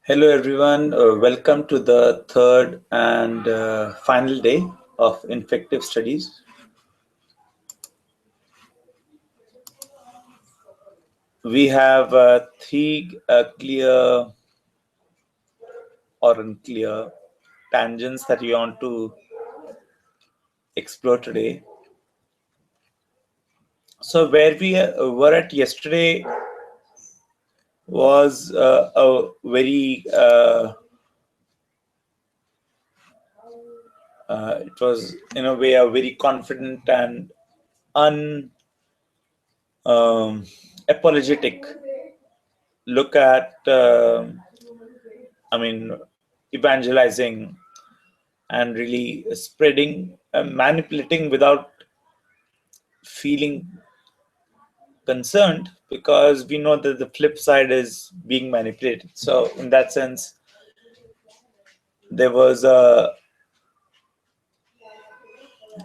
Hello, everyone. Welcome to the third and final day of Infective Studies. We have three clear or unclear tangents that we want to explore today. So, where we were at yesterday was a very, it was in a way a very confident and apologetic look at, evangelizing and really spreading, manipulating without feeling concerned, because we know that the flip side is being manipulated. So, in that sense, there was a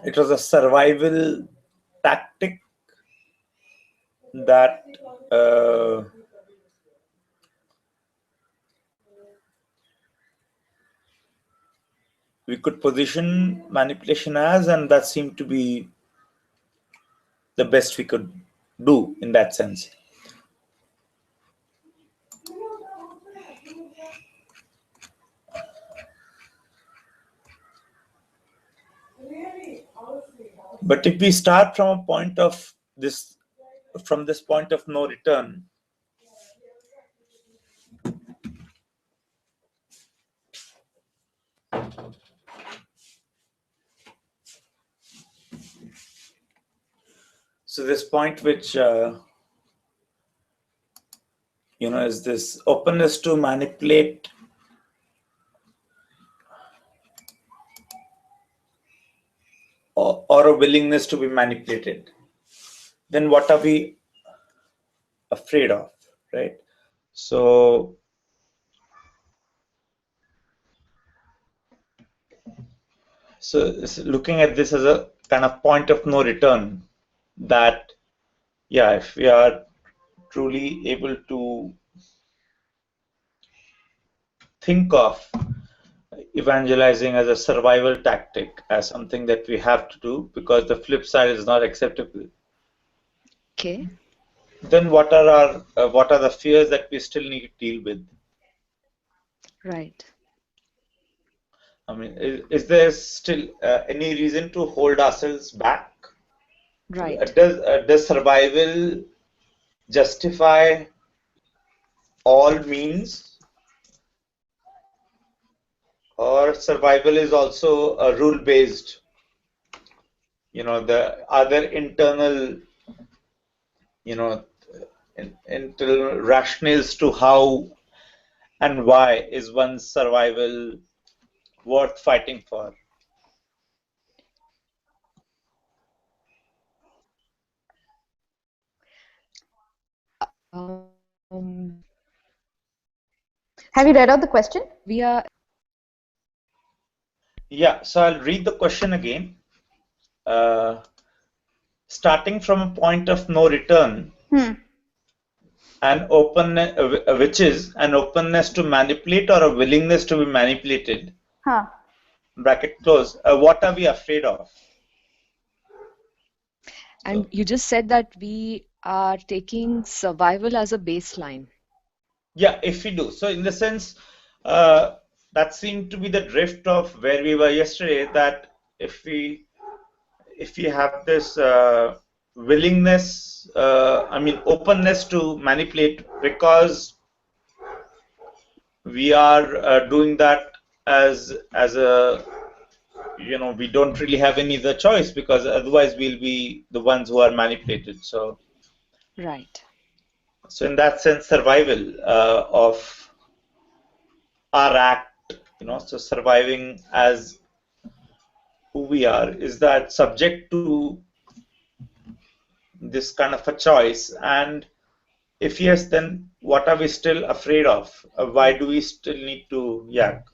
it was a survival tactic that uh, we could position manipulation as, and that seemed to be the best we could do in that sense. But if we start from a point of this, from this point of no return, so this point which is this openness to manipulate or a willingness to be manipulated, then what are we afraid of, right? So looking at this as a kind of point of no return, that yeah, if we are truly able to think of evangelizing as a survival tactic, as something that we have to do because the flip side is not acceptable, Okay. then what are the fears that we still need to deal with? Right. I mean, is there still any reason to hold ourselves back? Right. Does survival justify all means, or survival is also rule based? The other internal, you know, internal rationales to how and why is one's survival worth fighting for? Um, Have you read out the question? we are Yeah, so I'll read the question again. Starting from a point of no return, an which is an openness to manipulate or a willingness to be manipulated. Huh. Bracket close. What are we afraid of? and you just said that we are taking survival as a baseline. Yeah, if we do. So in the sense, that seemed to be the drift of where we were yesterday, that if we have this willingness, openness to manipulate, because we are doing that as a, we don't really have any other choice, because otherwise we'll be the ones who are manipulated. So Right. in that sense, survival of our act, so surviving as who we are, is that subject to this kind of a choice? And if yes, then what are we still afraid of? Why do we still need to yak?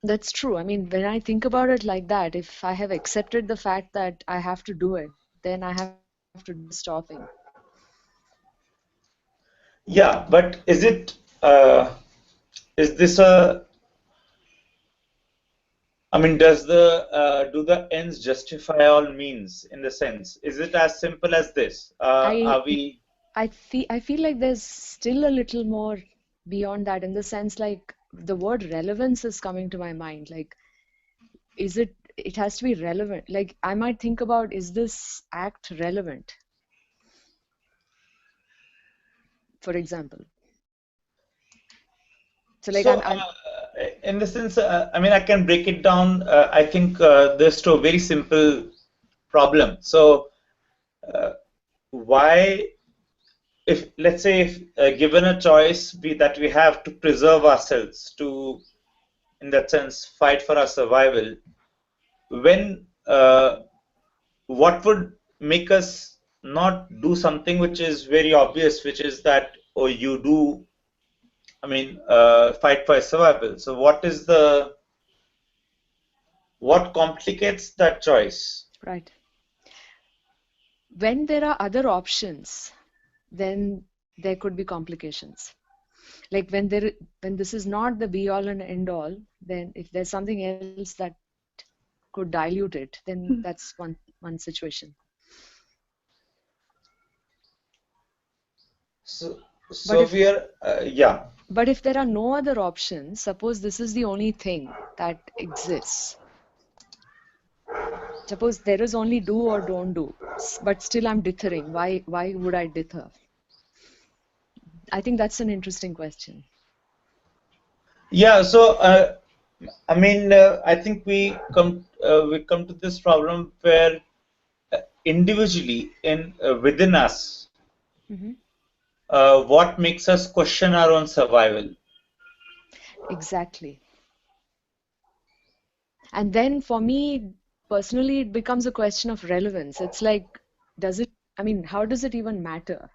That's true. I mean, when I think about it like that, if I have accepted the fact that I have to do it, then I have to do it. to do stopping. Yeah, but is this I mean, do the ends justify all means in the sense? Is it as simple as this? I Are we I feel like there's still a little more beyond that, in the sense like the word relevance is coming to my mind. Like, it has to be relevant. Like, I might think about, is this act relevant, for example? So like so in the sense? I mean, I can break it down. I think this to a very simple problem. So uh, why, if let's say, if given a choice that we have to preserve ourselves, to in that sense fight for our survival, when what would make us not do something which is very obvious, which is that, oh, you do, I mean, fight for survival. So what complicates that choice? right, when there are other options, then there could be complications. Like when this is not the be all and end all, then if there's something else that could dilute it, then that's one situation. So, But so if we are, yeah. but if there are no other options, suppose this is the only thing that exists. Suppose there is only do or don't do, but still I'm dithering. Why would I dither? I think that's an interesting question. Yeah, so I mean, I think we come to this problem where individually in within us, Hmm. what makes us question our own survival? Exactly. And then for me personally, it becomes a question of relevance. It's like, I mean, how does it even matter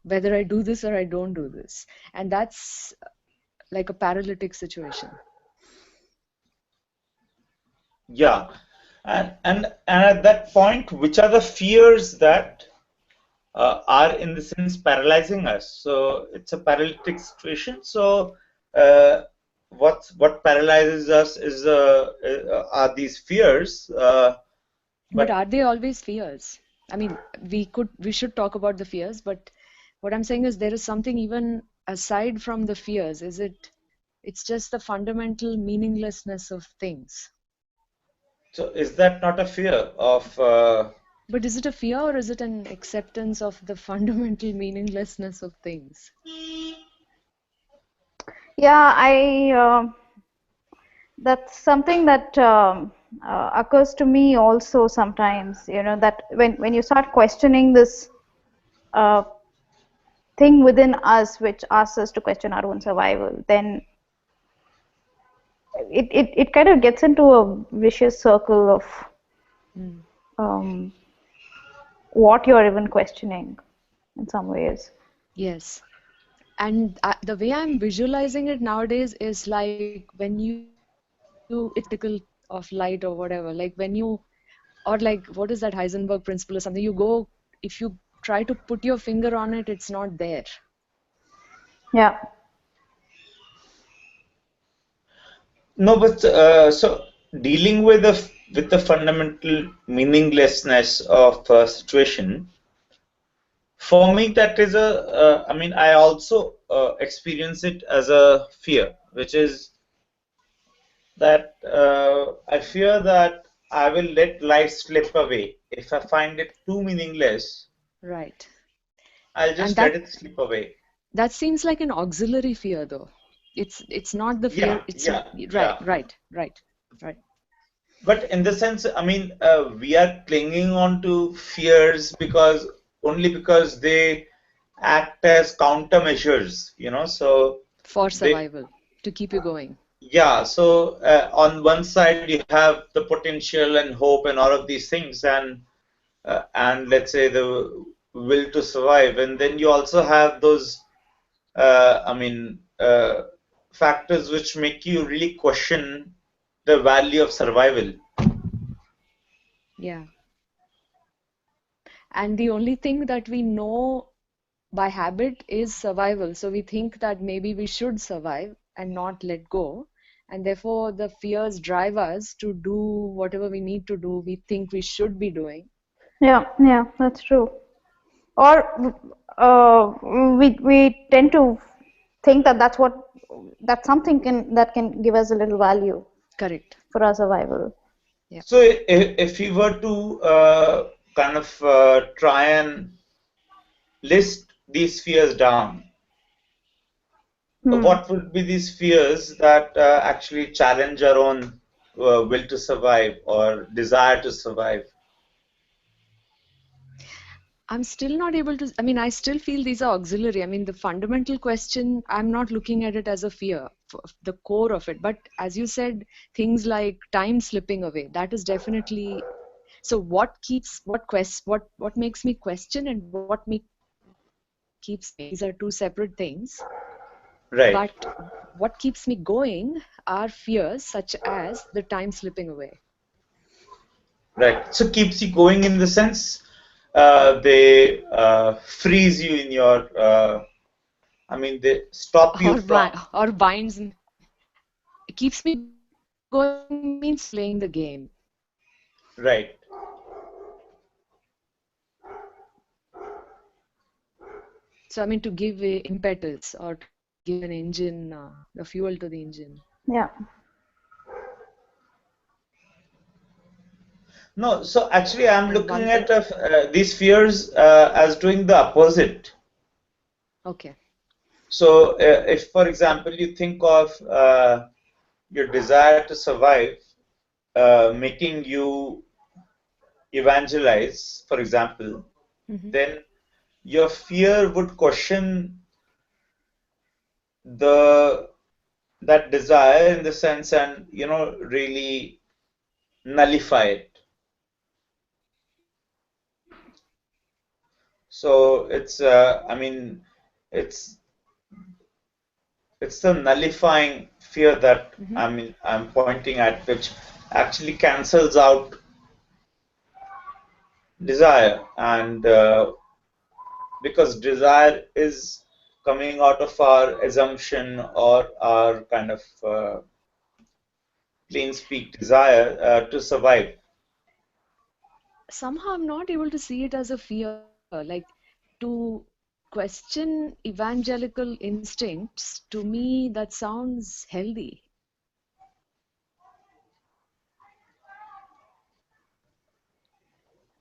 whether I do this or I don't do this? And that's like a paralytic situation. Yeah, and at that point, which are the fears that are in the sense paralyzing us? So it's a paralytic situation. So uh, what paralyzes us is are these fears. But But are they always fears? I mean, we should talk about the fears, but what I'm saying is there is something even aside from the fears. It's just the fundamental meaninglessness of things. so is that not a fear of? But is it a fear or is it an acceptance of the fundamental meaninglessness of things? Yeah, that's something that occurs to me also sometimes, that when you start questioning this uh, thing within us which asks us to question our own survival, then it kind of gets into a vicious circle of Mm. um, what you're even questioning in some ways. Yes. And the way I'm visualizing it nowadays is like when it's particle of light or whatever, like when you, or like what is that Heisenberg principle or something, you go, if you try to put your finger on it, it's not there. Yeah. No, but so dealing with the fundamental meaninglessness of a situation, for me that is I mean, I also experience it as a fear, which is that I fear that I will let life slip away. If I find it too meaningless, Right. I'll And just let it slip away. that seems like an auxiliary fear though. It's not the fear, Yeah, it's yeah, right, yeah. right. But in the sense, I mean, we are clinging on to fears only because they act as countermeasures, so For they, survival, to keep you going. yeah, so on one side you have the potential and hope and all of these things, and let's say the will to survive, and then you also have those, I mean, factors which make you really question the value of survival. Yeah. And the only thing that we know by habit is survival. So we think that maybe we should survive and not let go. And therefore, the fears drive us to do whatever we need to do, we think we should be doing. Yeah, yeah, that's true. Or we tend to think that that's something that can give us a little value Correct. for our survival. Yeah. So if you were to kind of try and list these fears down, Hmm. what would be these fears that actually challenge our own will to survive or desire to survive? I'm still not able to, I mean, I still feel these are auxiliary. I mean, the fundamental question, I'm not looking at it as a fear, the core of it. But as you said, things like time slipping away, that is definitely. So what makes me question and what keeps me going, these are two separate things. But Right, what keeps me going are fears such as the time slipping away. right. So keeps you going in the sense Yeah. they freeze you in your, I mean, they stop you from, Or binds me. It keeps me going means playing the game. right, So I mean to give a impetus or to give an engine, the fuel to the engine. Yeah. no, so actually I'm And looking one at thing, these fears as doing the opposite. okay. So if, for example, you think of your desire to survive making you evangelize, for example, Hmm. then your fear would question the that desire in the sense and really nullify it. So it's I mean it's it's the nullifying fear that Hmm. I'm pointing at, which actually cancels out desire, and because desire is coming out of our assumption or our kind of plain speak desire to survive. Somehow I'm not able to see it as a fear. Like to question evangelical instincts, to me that sounds healthy.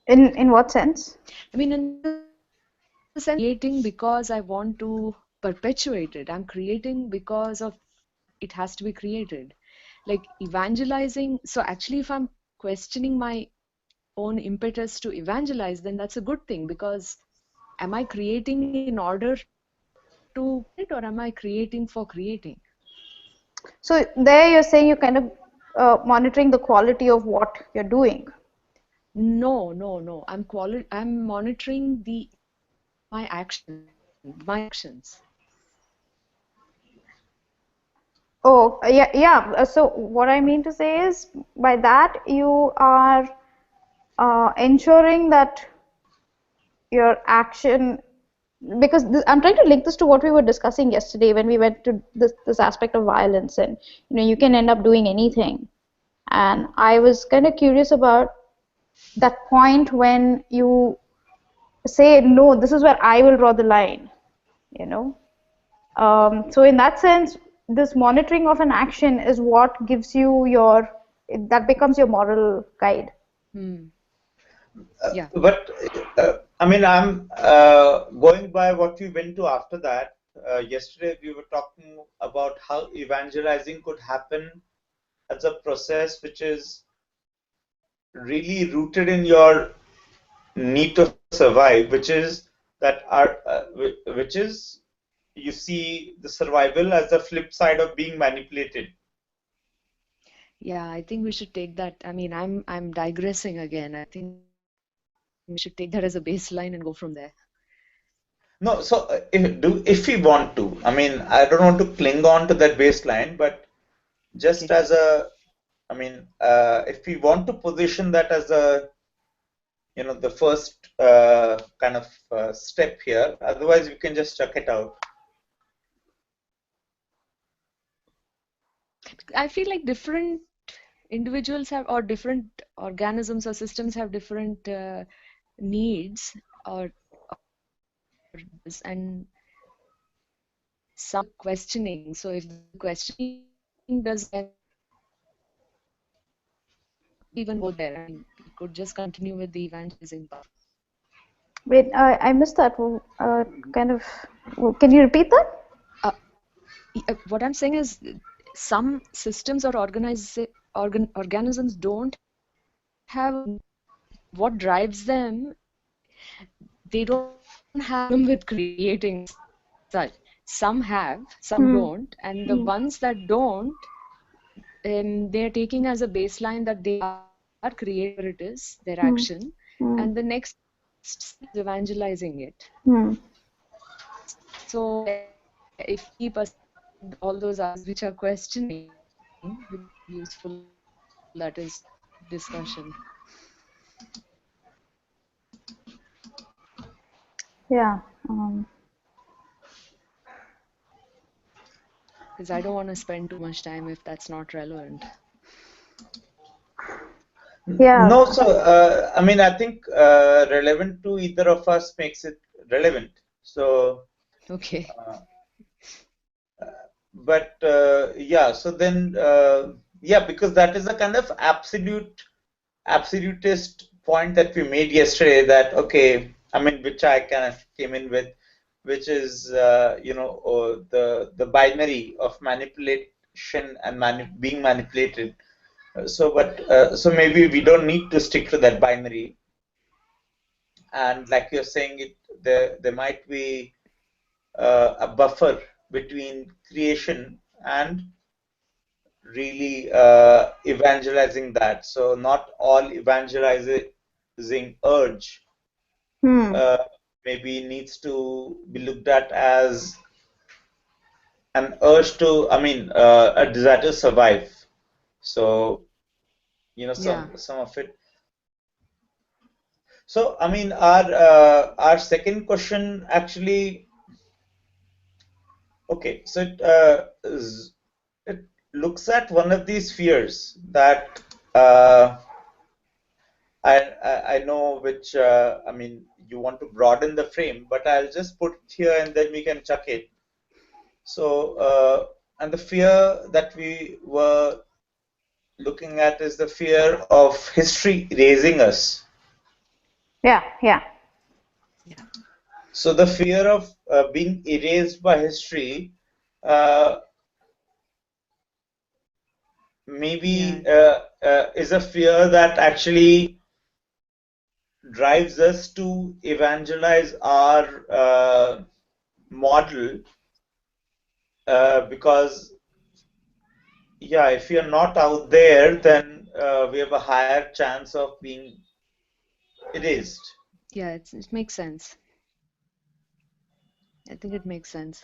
In what sense? I mean, in the sense that I'm not creating because I want to perpetuate it. I'm creating because of it has to be created. Like evangelizing. So actually, if I'm questioning my own impetus to evangelize, then that's a good thing because am I creating in order to create or am I creating for creating? So there you're saying you're kind of monitoring the quality of what you're doing. No, no, no. I'm monitoring my actions. Oh, yeah, yeah. So what I mean to say is by that you are ensuring that your action, because I'm trying to link this to what we were discussing yesterday when we went to this aspect of violence, and you can end up doing anything. And I was kind of curious about that point when you say no, this is where I will draw the line, you know. So in that sense, this monitoring of an action is what gives you that becomes your moral guide. Hmm. Yeah. But I'm going by what we went to after that. Yesterday we were talking about how evangelizing could happen as a process which is really rooted in your need to survive, which is that which is you see the survival as the flip side of being manipulated. Yeah, I think we should take that. I mean, I'm digressing again. I think we should take that as a baseline and go from there. No, so if we want to, I don't want to cling on to that baseline, but Okay. just as a, if we want to position that as a the first kind of step here. Otherwise, we can just chuck it out. I feel like different individuals have, or different organisms or systems have different needs or and some questioning. So if the questioning doesn't even go there, I mean, we could just continue with the evangelizing part. Wait, I missed that. Kind of. Can you repeat that? What I'm saying is some systems or organisms don't have a what drives them, they don't have a problem with creating as such. Some have, some Hmm. don't, and the Hmm. ones that don't, they're taking as a baseline that they are creating whatever it is, their Hmm. action, Hmm. and the next step is evangelizing it. Hmm. So if we keep aside all those others which are questioning, which is useful, that is discussion. Yeah. Because I don't want to spend too much time if that's not relevant. Yeah. No, so I mean, I think relevant to either of us makes it relevant. So, Okay. uh, but yeah, so then yeah, because that is a kind of absolutist point that we made yesterday. That okay, I mean, which I kind of came in with, which is the binary of manipulation and being manipulated. So maybe we don't need to stick to that binary. And like you're saying, there might be a buffer between creation and really evangelizing that. So not all evangelizing urge Hmm. uh, maybe needs to be looked at as an urge to, I mean, a desire to survive. So Yeah. some of it. So I mean, our second question actually. Okay, so it looks at one of these fears that uh, I know which I mean you want to broaden the frame, but I'll just put it here and then we can chuck it. So and the fear that we were looking at is the fear of history erasing us. Yeah. Yeah. Yeah. So the fear of being erased by history uh, maybe Yeah. is a fear that actually drives us to evangelize our model because yeah, if you're not out there, then we have a higher chance of being erased. Yeah, it makes sense. I think it makes sense.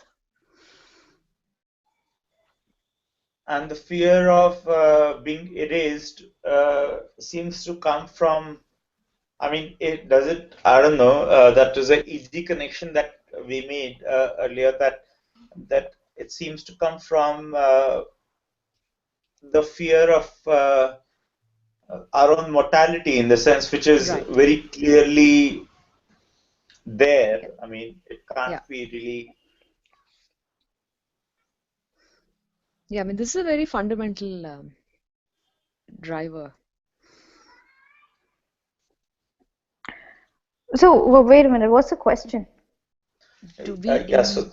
And the fear of being erased seems to come from, I mean, it does it, I don't know, that is an easy connection that we made earlier that it seems to come from the fear of our own mortality in the sense which is Right. very clearly there. Yeah. I mean, it can't Yeah. be really. Yeah. I mean, this is a very fundamental driver. So wait a minute. What's the question? Do we Yeah, so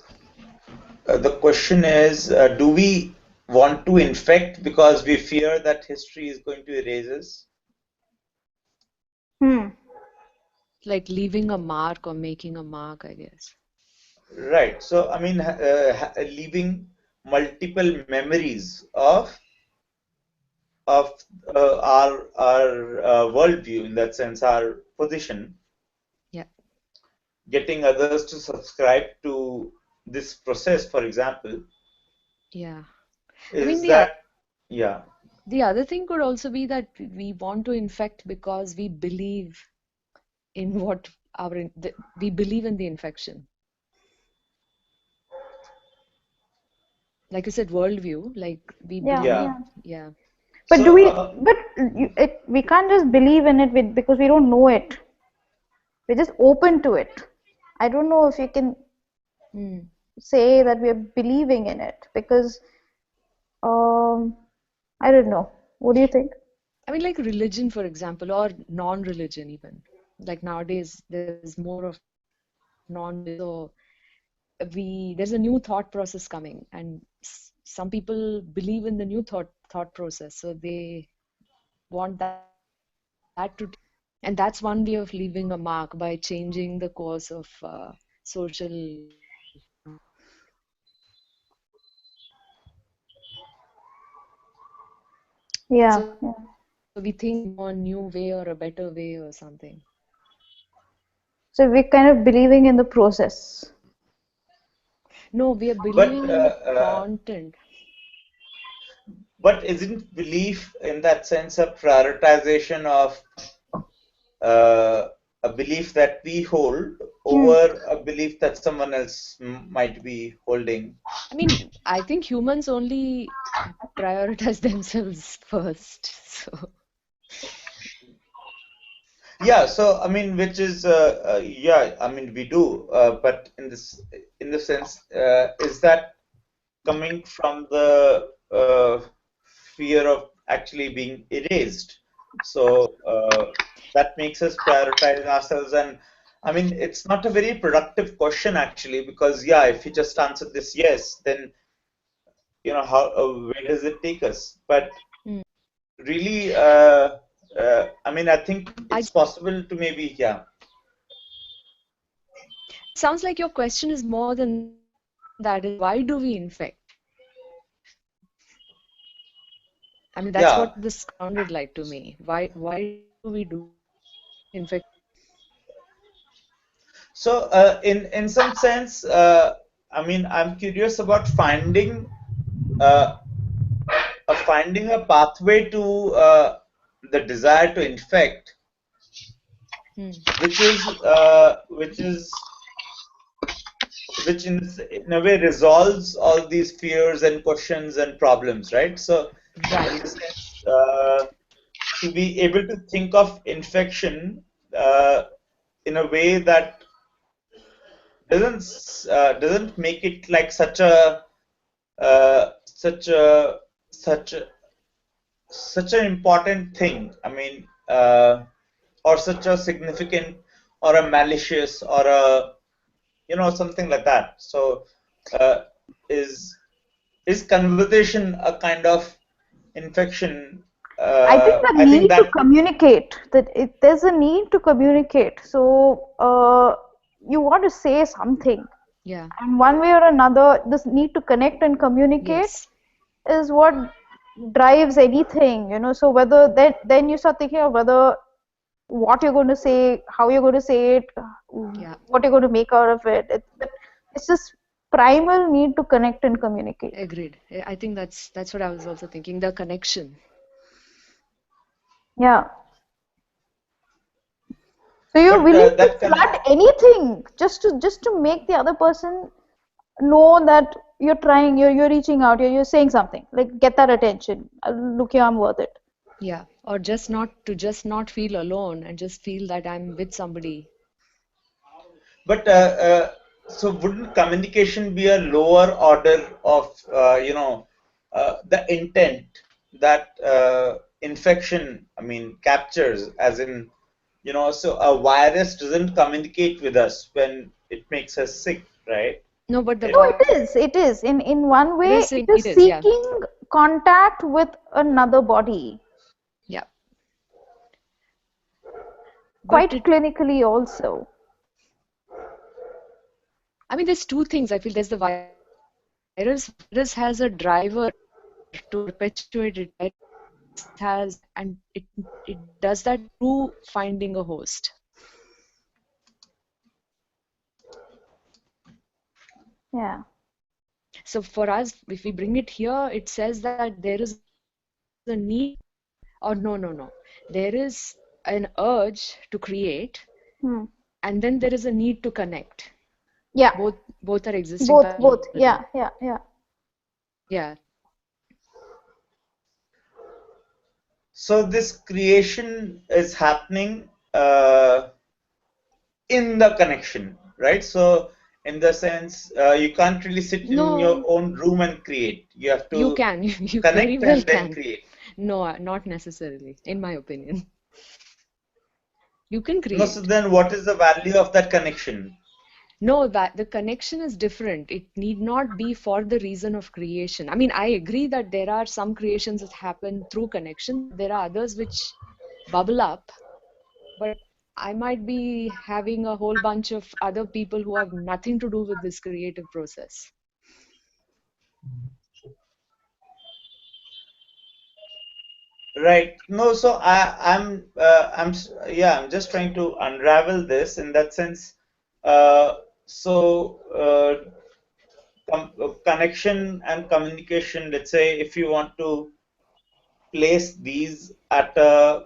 the question is do we want to infect because we fear that history is going to erase us? Hmm. like leaving a mark or making a mark, I guess. Right. So, I mean, leaving multiple memories of our worldview in that sense, our position, Yeah. getting others to subscribe to this process, for example, Yeah. I mean, is that yeah. the other thing could also be that we want to infect because we believe in what we believe in the infection. Like I said, worldview, like we Yeah, believe, Yeah. yeah. yeah. But So, do we? But we can't just believe in it because we don't know it. We're just open to it. I don't know if you can Hmm. say that we're believing in it because um, I don't know. What do you think? I mean, like religion, for example, or non-religion even. Like nowadays, there's more of non-religion. So there's a new thought process coming, and some people believe in the new thought process, so they want that to take over. And that's one way of leaving a mark by changing the course of social. Yeah, So we yeah. think we know a new way or a better way or something. So we're kind of believing in the process. No, we are but believing in the content. isn't belief in that sense a prioritization of uh, a belief that we hold Hmm. over a belief that someone else might be holding? I mean, I think humans only prioritize themselves first. So, Yeah, so I mean, which is yeah, I mean we do, but in the sense, is that coming from the fear of actually being erased? So that makes us prioritize ourselves, and I mean, it's not a very productive question actually, because yeah, if you just answer this yes, then how where does it take us? But mm. really, I mean, I think it's I possible to maybe, yeah. But it sounds like your question is more than that. Is why do we infect? I mean, that's Yeah. what this sounded like to me. Why do we do infection? So, in some sense, I mean, I'm curious about uh, finding a pathway to the desire to infect, Hmm. which in a way resolves all these fears and questions and problems, right? So, in the Right. sense, to be able to think of infection uh, in a way that doesn't make it like uh, such a such a such an important thing. I mean, or such a significant, or a malicious, or a something like that. So, uh, is conversation a kind of infection? I think the I think need to that communicate, that there's a need to communicate. So you want to say something, Yeah. and one way or another, this need to connect and communicate Yes. is what drives anything, So whether then you start thinking of whether what you're going to say, how you're going to say it, Yeah. what you're going to make out of it. But it's just primal need to connect and communicate. Agreed. I think that's what I was also thinking. The connection. Yeah. So you're but willing to that can flood anything just to make the other person know that you're trying, you're reaching out, you're saying something. Like get that attention. Look here, I'm worth it. Yeah. Or just not feel alone and just feel that I'm with somebody. But so wouldn't communication be a lower order of the intent that infection, I mean, captures, as in so a virus doesn't communicate with us when it makes us sick, right? No, but the It No, it is. It is. In one way, virus it thing, is it is, yeah. seeking contact with another body, Yeah. But quite clinically also. I mean, there's two things. I feel there's the virus. Virus has a driver to perpetuate it. Virus has, and it does that through finding a host. Yeah. So for us, if we bring it here, it says that there is a need, or no. There is an urge to create, Hmm. and then there is a need to connect. Yeah. Both are existing Both. parallelly. Yeah. Yeah. Yeah. Yeah. So this creation is happening in the connection, right? So in the sense, you can't really sit in your No, own room and create. You have you to can. You very connect well and then can. create. No, not necessarily, in my opinion. You can No, so create. then what is the value of that connection? No, that the connection is different. It need not be for the reason of creation. I mean, I agree that there are some creations that happen through connection. There are others which bubble up, but I might be having a whole bunch of other people who have nothing to do with this creative process. Right. No, so yeah, I'm just trying to unravel this in that sense. Uh, so connection and communication. Let's say if you want to place these at an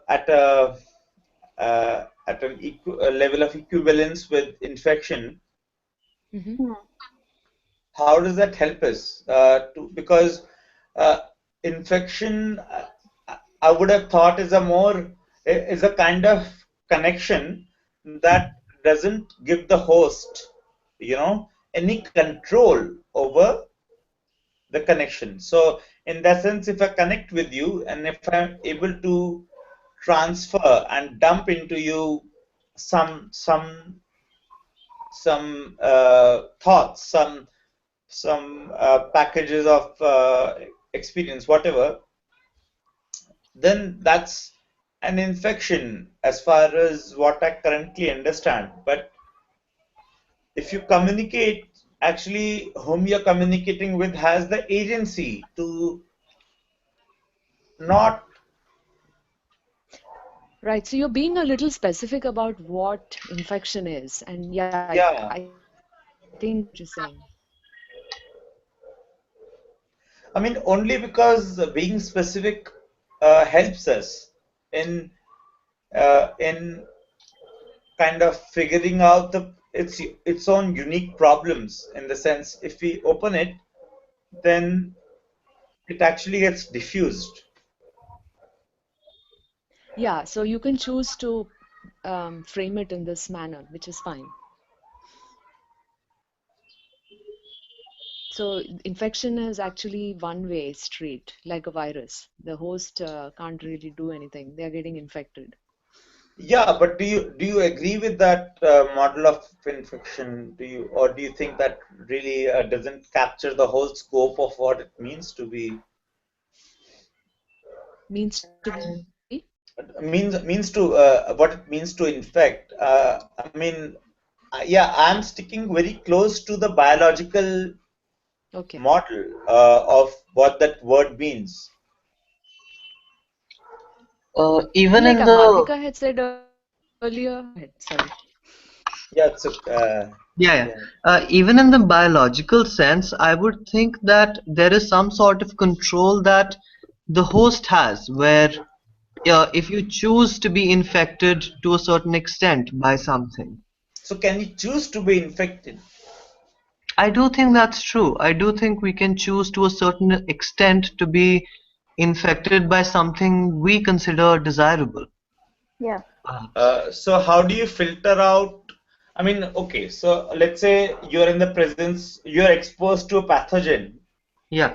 a level of equivalence with infection, Hmm. Hmm. how does that help us? Because uh, infection, I would have thought is a kind of connection that doesn't give the host, any control over the connection. So in that sense, if I connect with you and if I'm able to transfer and dump into you some some some thoughts, some packages of experience, whatever, then that's an infection as far as what I currently understand. But if you communicate, actually, whom you're communicating with has the agency to not, Right. So you're being a little specific about what infection is. And yeah, I yeah. think I get what you're saying. I mean, only because being specific helps us in in kind of figuring out its own unique problems. In the sense, if we open it, then it actually gets diffused. Yeah, so you can choose to frame it in this manner, which is fine. So infection is actually one-way street, like a virus. The host can't really do anything. They're getting infected. Yeah, but do you agree with that model of infection? Do you think that really doesn't capture the whole scope of what it means to be Means to be? means to what it means to infect? I mean, yeah, I'm sticking very close to the biological Okay. model of what that word means. And Even like in the Malvika had said earlier, go ahead, sorry. Yeah, it's yeah, yeah. yeah. Even in the biological sense, I would think that there is some sort of control that the host has, where if you choose to be infected to a certain extent by something, So can you choose to be infected? I do think that's true. I do think we can choose to a certain extent to be infected by something we consider desirable. Yeah. Perhaps. So how do you filter out? I mean, okay, so let's say you're exposed to a pathogen. Yeah.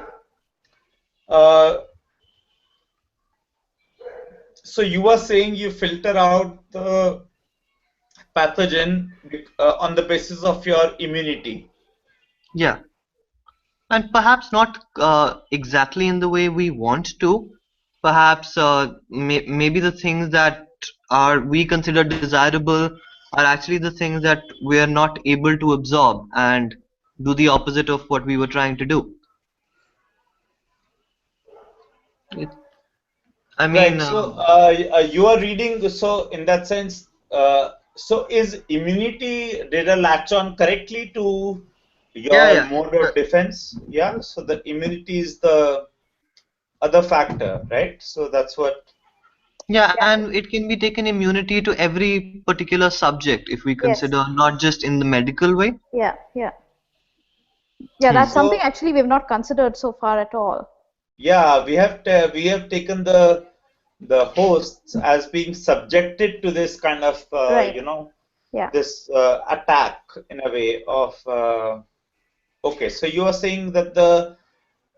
Uh, so you are saying you filter out the pathogen on the basis of your immunity. Yeah. And perhaps not exactly in the way we want to. Perhaps maybe the things that are we consider desirable are actually the things that we are not able to absorb and do the opposite of what we were trying to do. It, I mean, Right. So you are reading. So in that sense, so is immunity did I latch on correctly to yeah, your yeah. mode of defense? Yeah. So the immunity is the other factor, right? So that's what. Yeah, Yeah. and it can be taken immunity to every particular subject if we Yes. consider not just in the medical way. Yeah. Yeah. Yeah. Hmm. That's something So actually we've not considered so far at all. yeah, we have taken the hosts as being subjected to this kind of Right. Yeah. this attack in a way of okay. So you are saying that the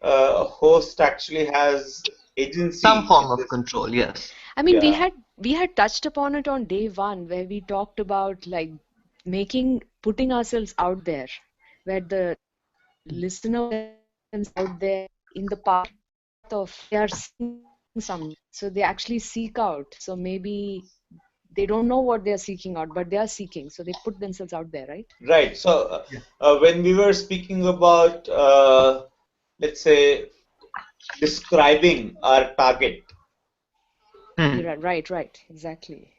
host actually has Some agency in form of this. control, yes. I mean, Yeah, we had touched upon it on day one where we talked about like putting ourselves out there, where the listener would actually put themselves out there in the path of they are seeking something. So they actually seek out. So maybe they don't know what they are seeking out, but they are seeking. So they put themselves out there, right? right. So when we were speaking about let's say describing our target. Hmm. You're right, exactly.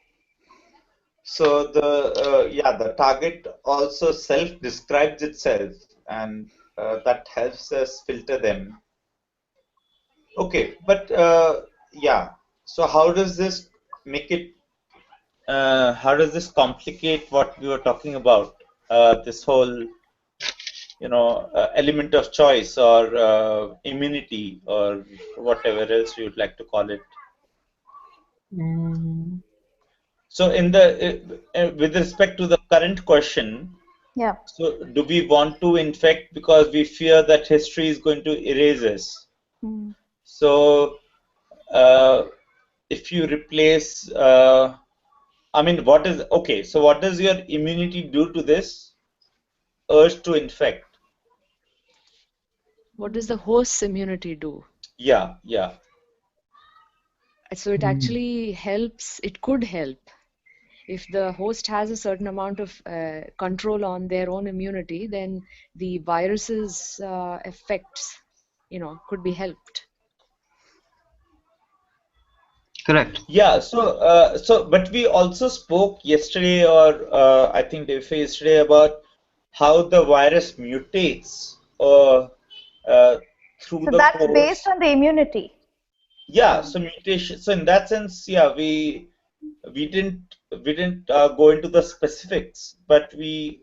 So the target also self describes itself, and that helps us filter them. Okay, but yeah. So how does this make it? How does this complicate what we were talking about? This whole element of choice or immunity or whatever else you would like to call it. Mm. So in the with respect to the current question, Yeah. so do we want to infect because we fear that history is going to erase us? Mm. So uh, if you replace, I mean, what is okay? So what does your immunity do to this urge to infect? What does the host's immunity do? Yeah, yeah. So it Hmm. actually helps, it could help if the host has a certain amount of control on their own immunity, then the virus's effects, could be helped. Correct. Yeah, but we also spoke yesterday, or I think day before yesterday, about how the virus mutates uh, through So the that's based course. on the immunity. Yeah, so mutation. So in that sense, yeah, we didn't go into the specifics, but we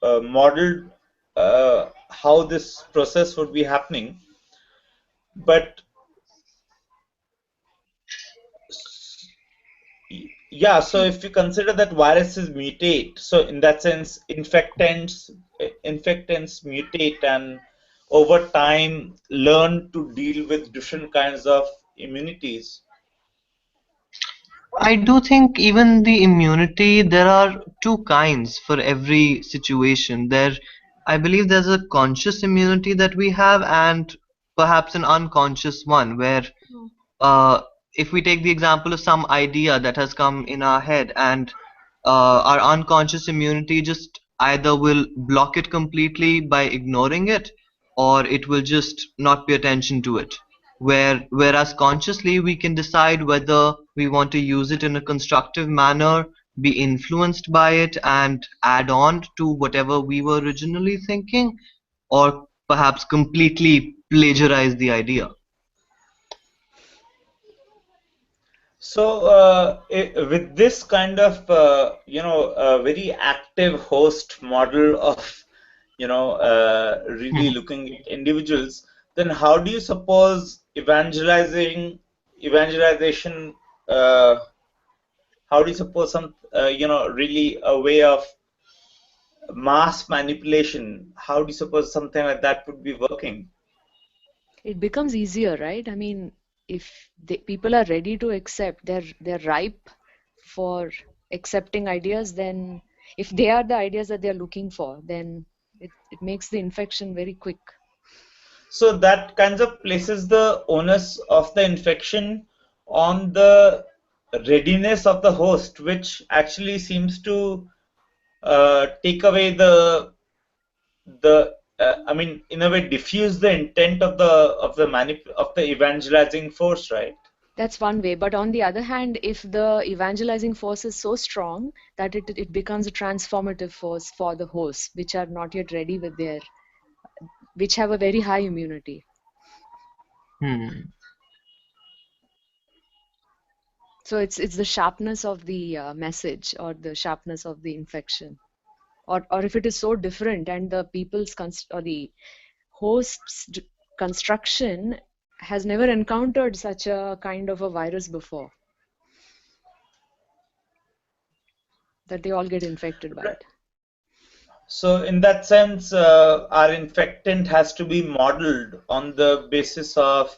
modeled how this process would be happening. But yeah, so if we consider that viruses mutate, so in that sense, infectants mutate and over time learn to deal with different kinds of immunities. I do think even the immunity, there are two kinds for every situation. I believe there's a conscious immunity that we have and perhaps an unconscious one where uh, if we take the example of some idea that has come in our head and our unconscious immunity just either will block it completely by ignoring it or it will just not pay attention to it whereas consciously we can decide whether we want to use it in a constructive manner, be influenced by it and add on to whatever we were originally thinking, or perhaps completely plagiarize the idea. So, with this kind of, very active host model of, really Mhm. looking at individuals, then how do you suppose evangelization, uh, how do you suppose really a way of mass manipulation, how do you suppose something like that would be working? It becomes easier, right? I mean, if people are ready to accept, they're ripe for accepting ideas, then if they are the ideas that they're looking for, then it makes the infection very quick. So that kinds of places the onus of the infection on the readiness of the host, which actually seems to take away I mean, in a way, diffuse the intent of the evangelizing force, right? That's one way. But on the other hand, if the evangelizing force is so strong that it becomes a transformative force for the hosts, which are not yet ready with which have a very high immunity. Hmm. So it's the sharpness of the message or the sharpness of the infection, or if it is so different and the people's or the host's construction has never encountered such a kind of a virus before, that they all get infected by Right. it. So in that sense, our infectant has to be modeled on the basis of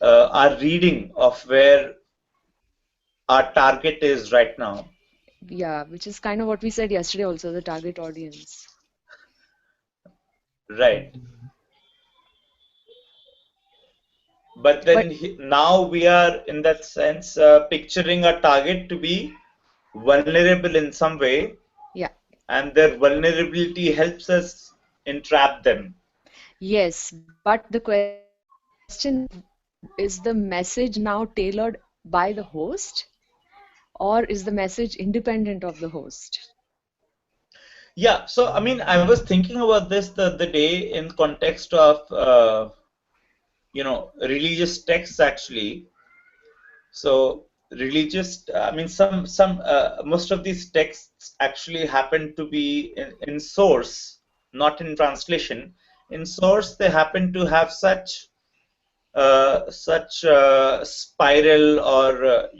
our reading of where our target is right now. Yeah, which is kind of what we said yesterday also, the target audience. Right. But But then now we are in that sense picturing a target to be vulnerable in some way, yeah, and their vulnerability helps us entrap them. yes, but the question is the message now tailored by the host, or is the message independent of the host? Yeah, so I mean, I was thinking about this the other day in context of religious texts actually. So religious, I mean, some most of these texts actually happen to be in source, not in translation. In source, they happen to have such spiral or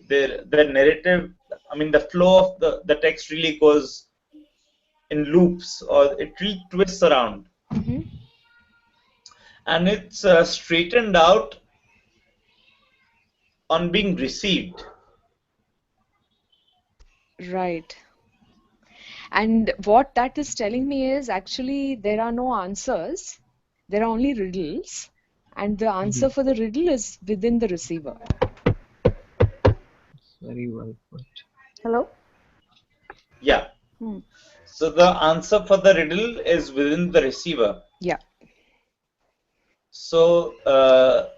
their narrative. I mean, the flow of the text really goes in loops, or it really twists around, Hmm. and it's straightened out on being received. Right. And what that is telling me is actually there are no answers, there are only riddles, and the answer for the riddle is within the receiver. Very well put. Hello? Yeah. Hmm. So the answer for the riddle is within the receiver. Yeah. So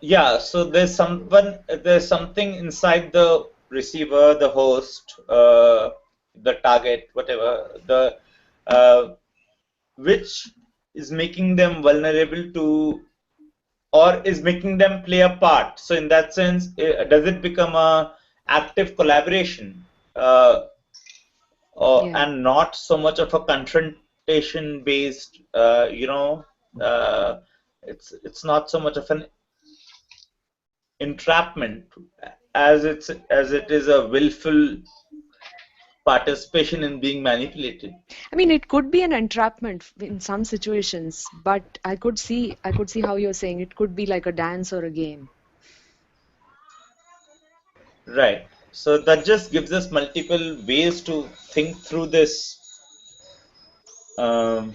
yeah, so there's something inside the receiver, the host, the target, whatever, the which is making them vulnerable to, or is making them play a part. So in that sense, does it become a active collaboration, Yeah. and not so much of a confrontation based, uh, it's not so much of an entrapment as it is a willful participation in being manipulated. I mean, it could be an entrapment in some situations, but I could see how you're saying it could be like a dance or a game. Right. So that just gives us multiple ways to think through this. Um,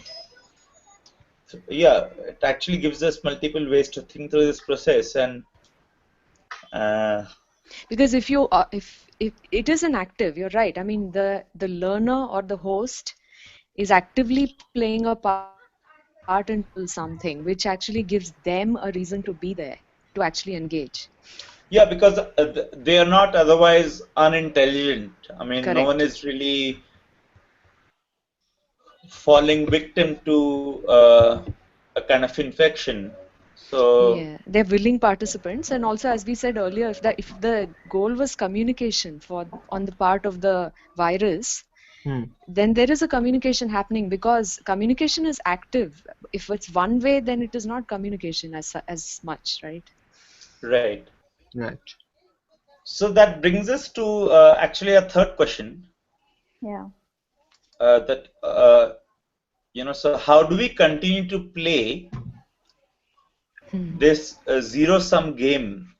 yeah, it actually gives us multiple ways to think through this process, and uh, Because if it is an active, you're right. I mean, the learner or the host is actively playing a part in something, which actually gives them a reason to be there, to actually engage. yeah, because they are not otherwise unintelligent. I mean, no one Correct. is really falling victim to a kind of infection. So, Yeah, they're willing participants, and also, as we said earlier, if the goal was communication for on the part of the virus, Hmm. then there is a communication happening because communication is active. If it's one way, then it is not communication as much, right? right. Right. So that brings us to actually a third question. Yeah. That so how do we continue to play Hmm. this zero-sum game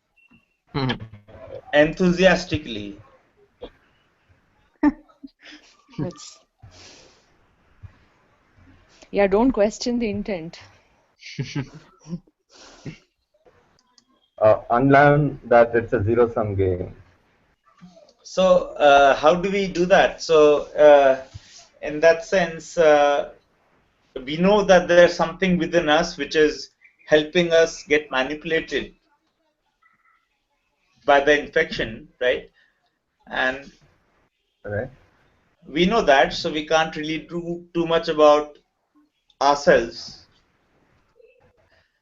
enthusiastically? That's Yeah, don't question the intent. Unlearn that it's a zero-sum game. So how do we do that? So in that sense, we know that there's something within us which is helping us get manipulated by the infection, right? And Right? we know that, so we can't really do too much about ourselves.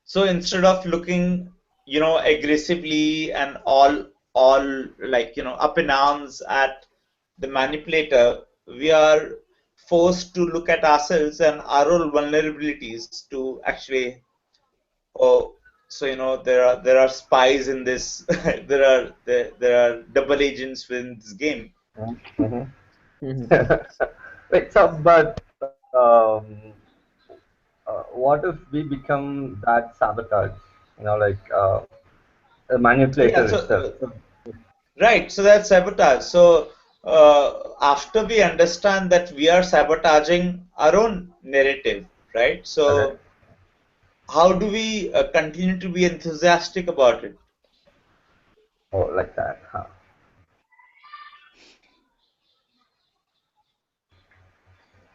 So instead of looking, aggressively and all all like up in arms at the manipulator, we are forced to look at ourselves and our own vulnerabilities to actually, oh, so there are spies in this, there are double agents within this game. Mm-hmm. Mhm. Wait, so but what if we become that sabotage? Like a Yeah, manipulator so itself. right, so that's sabotage. So after we understand that we are sabotaging our own narrative, right? Okay. So how do we continue to be enthusiastic about it? Oh, like that. Huh.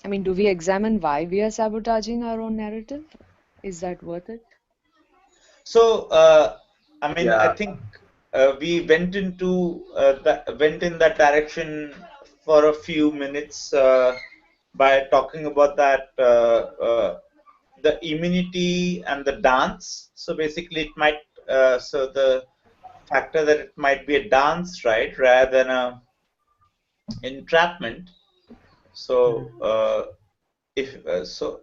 I mean, do we examine why we are sabotaging our own narrative? Is that worth it? So I mean, I Yeah. think we went in that direction for a few minutes by talking about that the immunity and the dance. So basically, it might so the factor that it might be a dance, right, rather than a entrapment. So if so,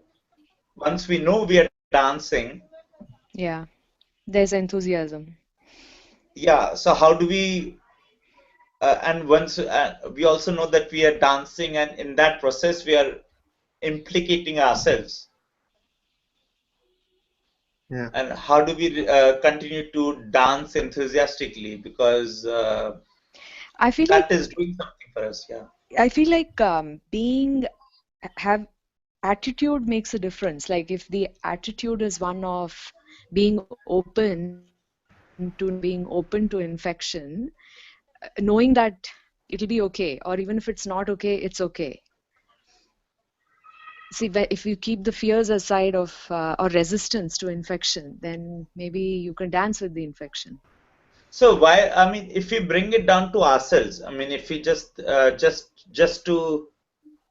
once we know we are dancing, Yeah, there's enthusiasm. yeah. So how do we? And once we also know that we are dancing, and in that process we are implicating ourselves. Yeah. And how do we continue to dance enthusiastically? Because I feel like that is doing something for us. Yeah. being have attitude makes a difference. Like if the attitude is one of being open to knowledge, being open to infection, knowing that it'll be okay, or even if it's not okay, it's okay. See, if you keep the fears aside of or resistance to infection, then maybe you can dance with the infection. So why? I mean, if we bring it down to ourselves, I mean, if we just to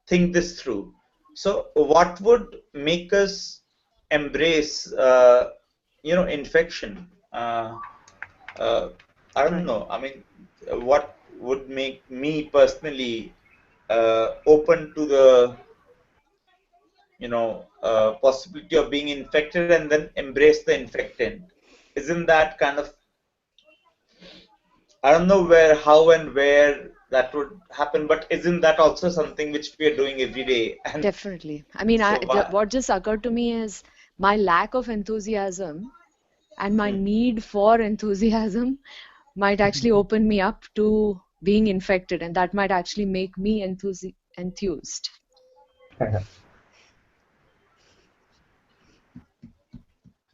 think this through. So what would make us embrace, infection? Uh, I don't Right. know. I mean, what would make me personally open to the, possibility of being infected and then embrace the infectant? Isn't that kind of, I don't know how and where that would happen, but isn't that also something which we are doing every day? And Definitely. I mean, so why? what just occurred to me is my lack of enthusiasm and my Hmm. need for enthusiasm might actually open me up to being infected, and that might actually make me enthused.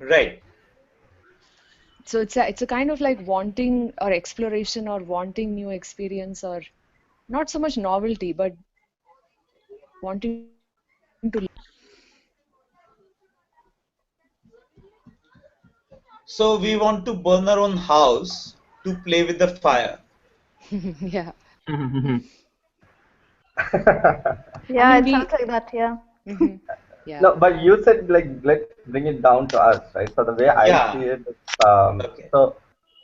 Right. So it's a kind of like wanting or exploration or wanting new experience or not so much novelty, but wanting to learn. So we want to burn our own house to play with the fire. Yeah. I Yeah, mean, it sounds like that. Yeah. mhm. Yeah. No, but you said like let's bring it down to us, right? So the way I see Yeah. it is, Okay. so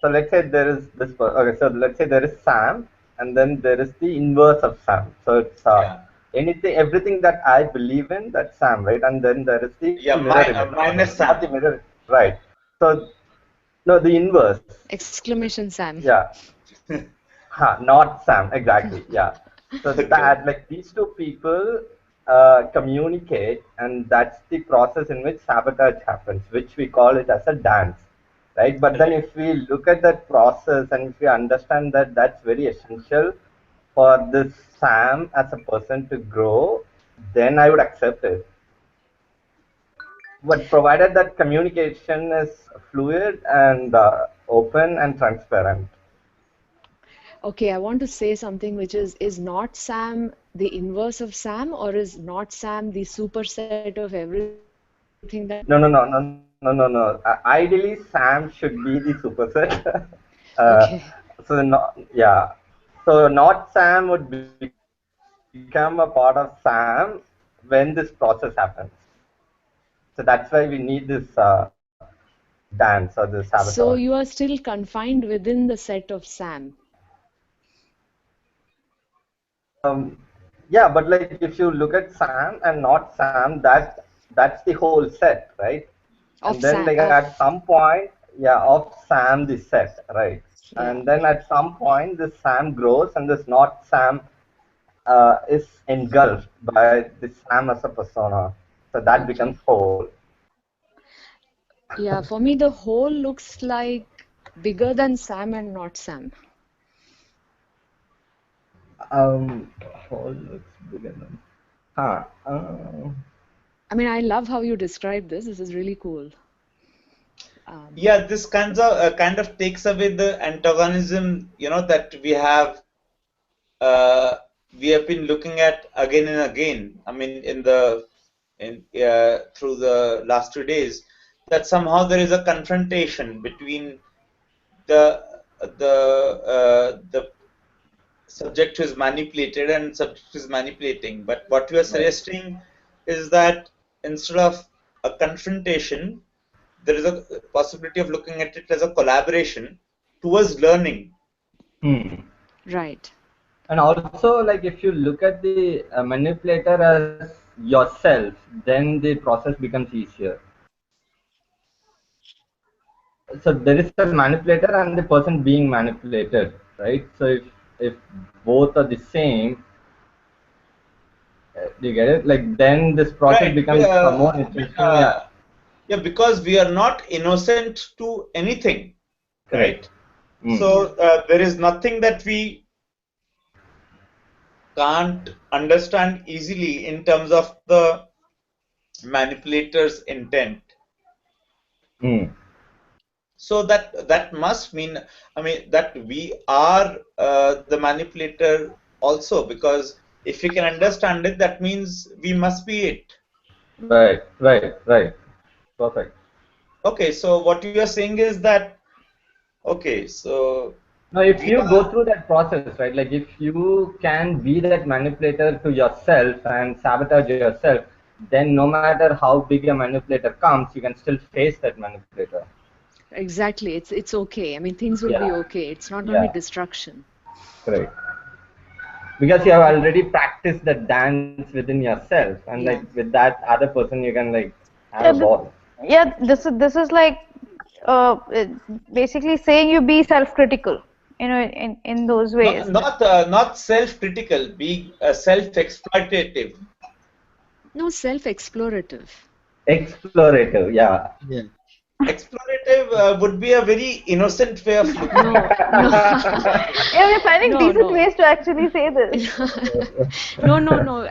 let's say there is this. Okay, so let's say there is Sam, and then there is the inverse of Sam. So it's Yeah. anything, everything that I believe in, that's Sam, right? And then there is the Yeah. mirror image. Minus Not the Sam. mirror, right? So no, the inverse. Exclamation Sam. Yeah, not Sam, exactly. Yeah. So Okay. that like these two people communicate, and that's the process in which sabotage happens, which we call it as a dance, right? But then Right. if we look at that process and if we understand that that's very essential for this Sam as a person to grow, then I would accept it. But provided that communication is fluid and open and transparent. Okay, I want to say something which is not Sam the inverse of Sam, or is not Sam the superset of everything that Sam is? No, no, no, no, no, no, no. Ideally, Sam should be the superset. uh, Okay. so, not, yeah. So, not Sam would become a part of Sam when this process happens. So, that's why we need this dance. dance or the So sabotage. you are still confined within the set of Sam. Yeah, but like if you look at Sam and not Sam, that's the whole set, right? Of And then Sam, like of, at some point, yeah, of Sam the set, right? yeah, And then at some point, this Sam grows and this not Sam is engulfed by the Sam as a persona. So that becomes okay. whole. Yeah, for me, the whole looks like bigger than Sam and not Sam. Whole looks bigger than. Huh. I mean, I love how you describe this. This is really cool. Yeah, this kind of takes away the antagonism, that uh, we have been looking at again and again. I mean, through the last 2 days, that somehow there is a confrontation between the the subject who is manipulated and subject who is manipulating. But what you are Right. suggesting is that instead of a confrontation, there is a possibility of looking at it as a collaboration towards learning. Hmm. Right. And also, like if you look at the manipulator as yourself, then the process becomes easier. So there is a manipulator and the person being manipulated, right? So if both are the same, do you get it? Like then this process Right. becomes more I mean, interesting. Yeah, yeah, because we are not innocent to anything, correct. right? Mm. Yeah. So there is nothing that we can't understand easily in terms of the manipulator's intent. Mm. So that must mean, I mean, that we are the manipulator also, because if we can understand it, that means we must be it. Right, right, right. Perfect. Okay, so what you are saying is that, okay, so Now, if we you go are through that process, right, like if you can be that manipulator to yourself and sabotage yourself, then no matter how big a manipulator comes, you can still face that manipulator. Exactly. It's okay. I mean, things will be Yeah, okay. It's not going to be yeah, destruction. correct. Because you have already practiced that dance within yourself, and like Yeah. with that other person, you can like have a Yeah, ball. yeah. This is like basically saying you be self-critical, in those not ways. not self-critical, being self-exploitative. No, self-explorative. Explorative, yeah. Yeah. Explorative would be a very innocent way of looking at No, no, Yeah, we're finding no, decent no. ways to actually say this. No, no, no.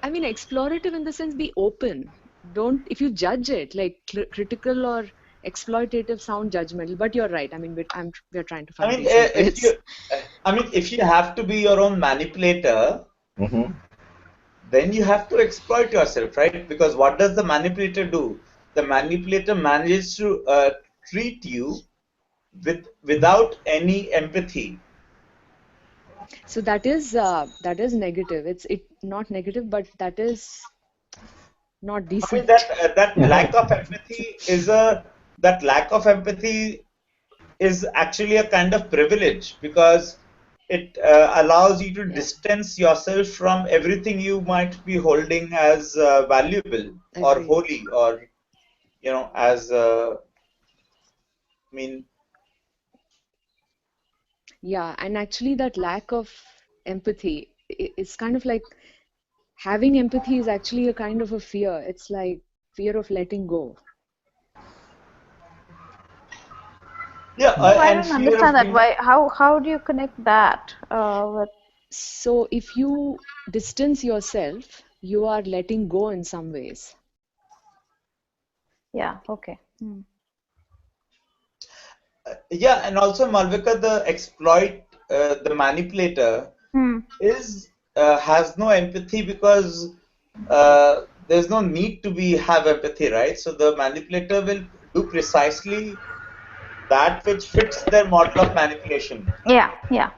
I mean, explorative in the sense be open. Don't, if you judge it, like critical or exploitative sound judgmental, but you're right. I mean, we're trying to I find mean, decent ways. if you have to be your own manipulator, Mm-hmm. then you have to exploit yourself, right? Because what does the manipulator do? The manipulator manages to treat you without any empathy. So that is negative. It's it not negative, but that is not I mean, decent. that lack of empathy is actually a kind of privilege, because it allows you to Yeah, distance yourself from everything you might be holding as valuable or agreed. holy, or as I mean, Yeah, and actually that lack of empathy, it's kind of like having empathy is actually a kind of a fear. It's like fear of letting go. yeah, So I and don't fear understand of that. being. Why? How do you connect that with? So if you distance yourself, you are letting go in some ways. Yeah. Okay. Yeah, and also Malvika, the manipulator Hmm. is has no empathy, because there's no need to be have empathy, right? So the manipulator will do precisely that which fits their model of manipulation. Yeah. Yeah.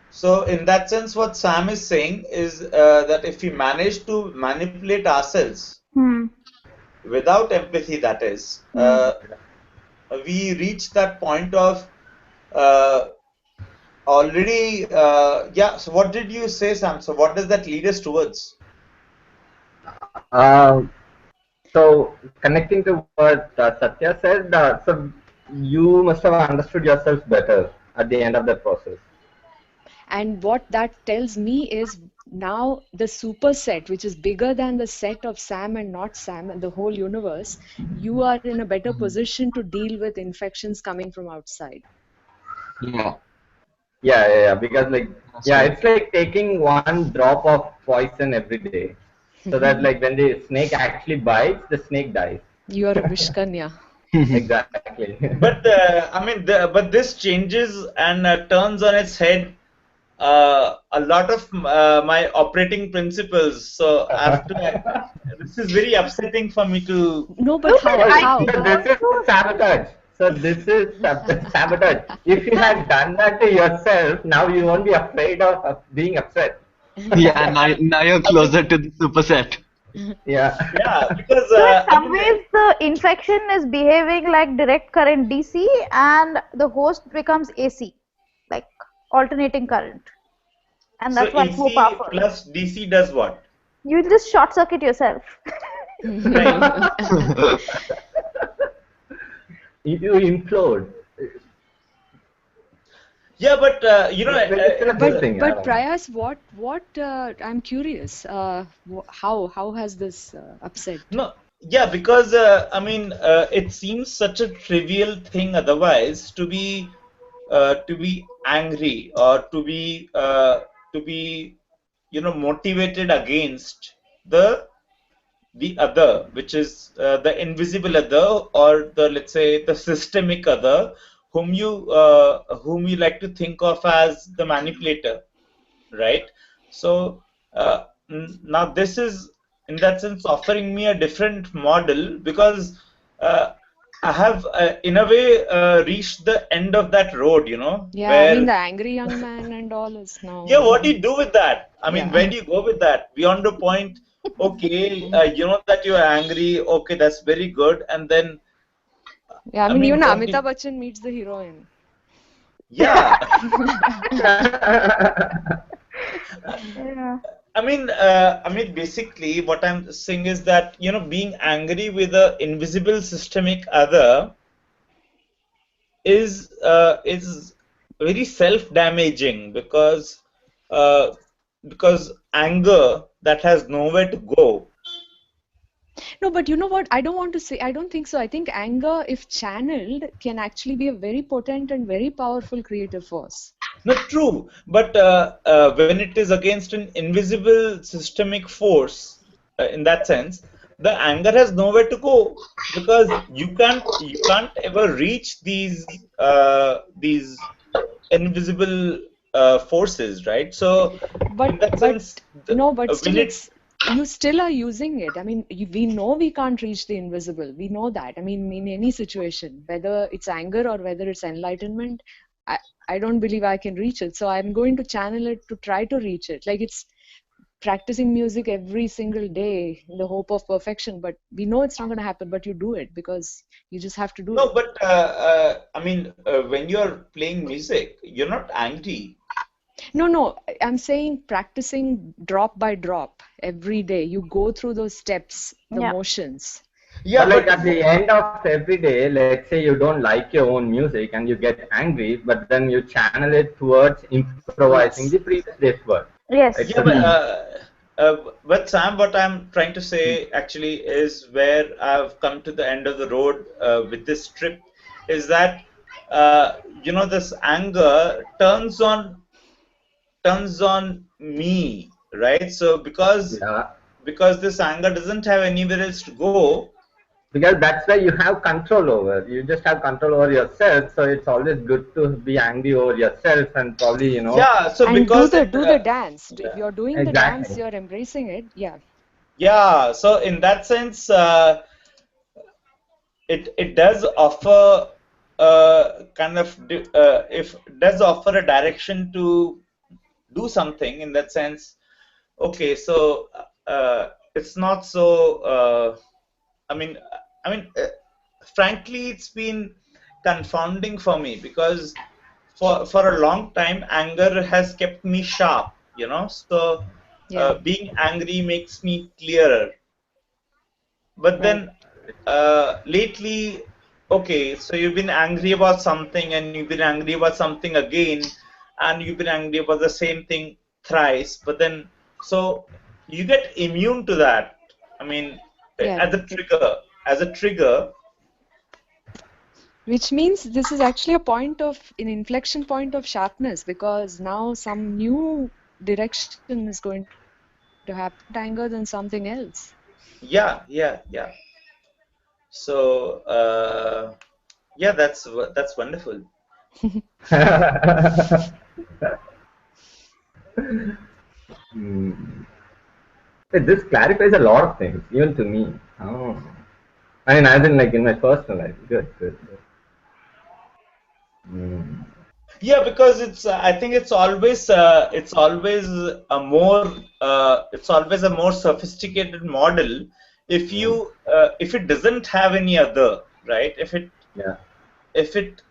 So in that sense, what Sam is saying is that if we manage to manipulate ourselves, Hmm. without empathy, that is, we reach that point of uh, already. Yeah. So, what did you say, Sam? So, what does that lead us towards? Um, so connecting to what Satya said, so you must have understood yourself better at the end of that process. And what that tells me is now the superset, which is bigger than the set of Sam and not Sam and the whole universe, you are in a better position to deal with infections coming from outside. Yeah. Yeah. Because like, That's yeah, true. it's like taking one drop of poison every day, so that like when the snake actually bites, the snake dies. You are a Vishkanya. Exactly. But I mean, but this changes and turns on its head a lot of my operating principles. So after this is very upsetting for me to. No, but No, but how? So, I How? think so this is also, sabotage. So this is sabotage. If you had done that to yourself, now you won't be afraid of being upset. Yeah, now you're I mean, closer to the superset. Yeah. yeah, because so in I some mean, ways the infection is behaving like direct current DC and the host becomes AC, like alternating current. And so that's why it's more AC powerful. plus DC does what? You'll just short circuit yourself. Right. You implode. Yeah, but Maybe still a good But thing. I but don't know. Prayas, what I'm curious, how has this upset? no, yeah, because I mean, it seems such a trivial thing otherwise to be angry or to be motivated against the the other, which is the invisible other, or the, let's say, the systemic other, whom you like to think of as the manipulator, right? So now this is, in that sense, offering me a different model because uh, I have, in a way, reached the end of that road, Yeah, I mean where, the angry young man and all is yeah, now, what do you do with that? I mean, where yeah. do you go with that? Beyond the point, okay, you know that you're angry, okay, that's very good, and then, Yeah, I I mean mean, even what do Amitabh you, Bachchan meets the heroine. yeah. Yeah. I mean, basically, what I'm saying is that, being angry with a invisible systemic other is very self-damaging uh, because anger that has nowhere to go. No, but you know what? I don't want to say, I don't think so. I think anger, if channeled, can actually be a very potent and very powerful creative force. Not true, but when it is against an invisible systemic force, in that sense, the anger has nowhere to go because you can't ever reach these invisible forces, right? So, in that But sense, no, but when still it it's you still are using it. I mean, we know we can't reach the invisible. We know that. I mean, in any situation, whether it's anger or whether it's enlightenment, I, I don't believe I can reach it. So I'm going to channel it to try to reach it. Like it's practicing music every single day in the hope of perfection, but we know it's not going to happen, but you do it because you just have to do no, it. but I mean, when you're playing music, you're not angry. No, I'm saying practicing drop by drop every day. You go through those steps, the Yeah. motions. But Yeah, like but at the end of every day, let's say you don't like your own music and you get angry, but then you channel it towards improvising the Yes. previous day's work. Right? Yes. yeah, So, but Sam, what I'm trying to say actually is where I've come to the end of the road with this trip is that this anger turns on me, right? So yeah. because this anger doesn't have anywhere else to go. Because that's where you have control over. You just have control over yourself. So it's always good to be angry over yourself and probably, Yeah, so And do because the it do the dance. If yeah, you're doing the dance, exactly. you're embracing it. Yeah. yeah, so in that sense, it does offer if it does offer a direction to do something in that sense. Okay, so it's not so I mean, I mean, frankly, it's been confounding for me because for a long time, anger has kept me sharp. So Yeah, being angry makes me clearer. But right. then lately, okay, so you've been angry about something, and you've been angry about something again, and you've been angry about the same thing thrice. But then, so you get immune to that. I mean, Yeah, as a trigger, which means this is actually an inflection point of sharpness, because now some new direction is going to happen, anger than something else. yeah, yeah, yeah. So yeah, that's wonderful. Hmm. This clarifies a lot of things, even to me. Oh. I mean, as in like in my personal life. Good, good, good. Hmm. Yeah, because I think it's always a more sophisticated model Hmm. if it doesn't have any other, right? Yeah. If it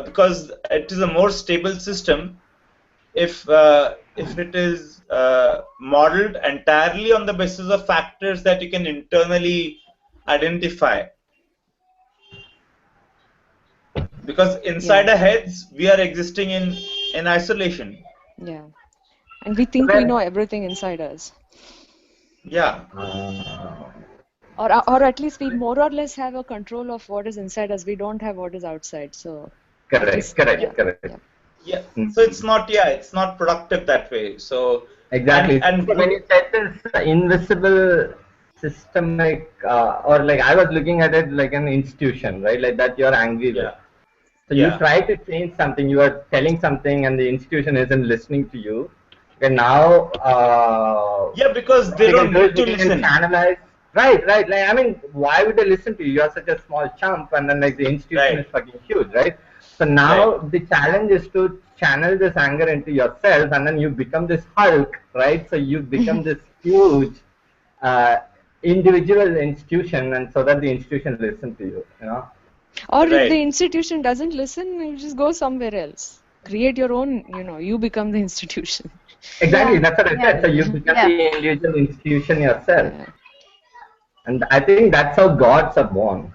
because it is a more stable system if it is modeled entirely on the basis of factors that you can internally identify, because inside Yeah, our heads we are existing in isolation. yeah. And we think we know Well, everything inside us. Yeah. uh, Or at least we more or less have a control of what is inside us. We don't have what is outside. So at correct, least, Yeah, yeah, correct, correct. yeah, yeah. So Hmm. it's not productive that way. So and Exactly. and So when you said this invisible systemic, or like I was looking at it like an institution, right? Like that you're angry with. yeah, So you yeah, try to change something, you are telling something, and the institution isn't listening to you. And now, yeah, because what they we can don't do is need we to can listen. channelize. Right, right. Like I mean, why would they listen to you? You are such a small chump, and then like the institution Right, is fucking huge, right? So right. now the challenge is to channel this anger into yourself, and then you become this Hulk, right? So you become this huge uh, individual institution, and so that the institution listen to you, you know. Or if the Right. institution doesn't listen, you just go somewhere else. Create your own, you become the institution. Exactly, Yeah, that's what I yeah, said. So you become yeah. the individual institution yourself. Yeah. And I think that's how gods are born.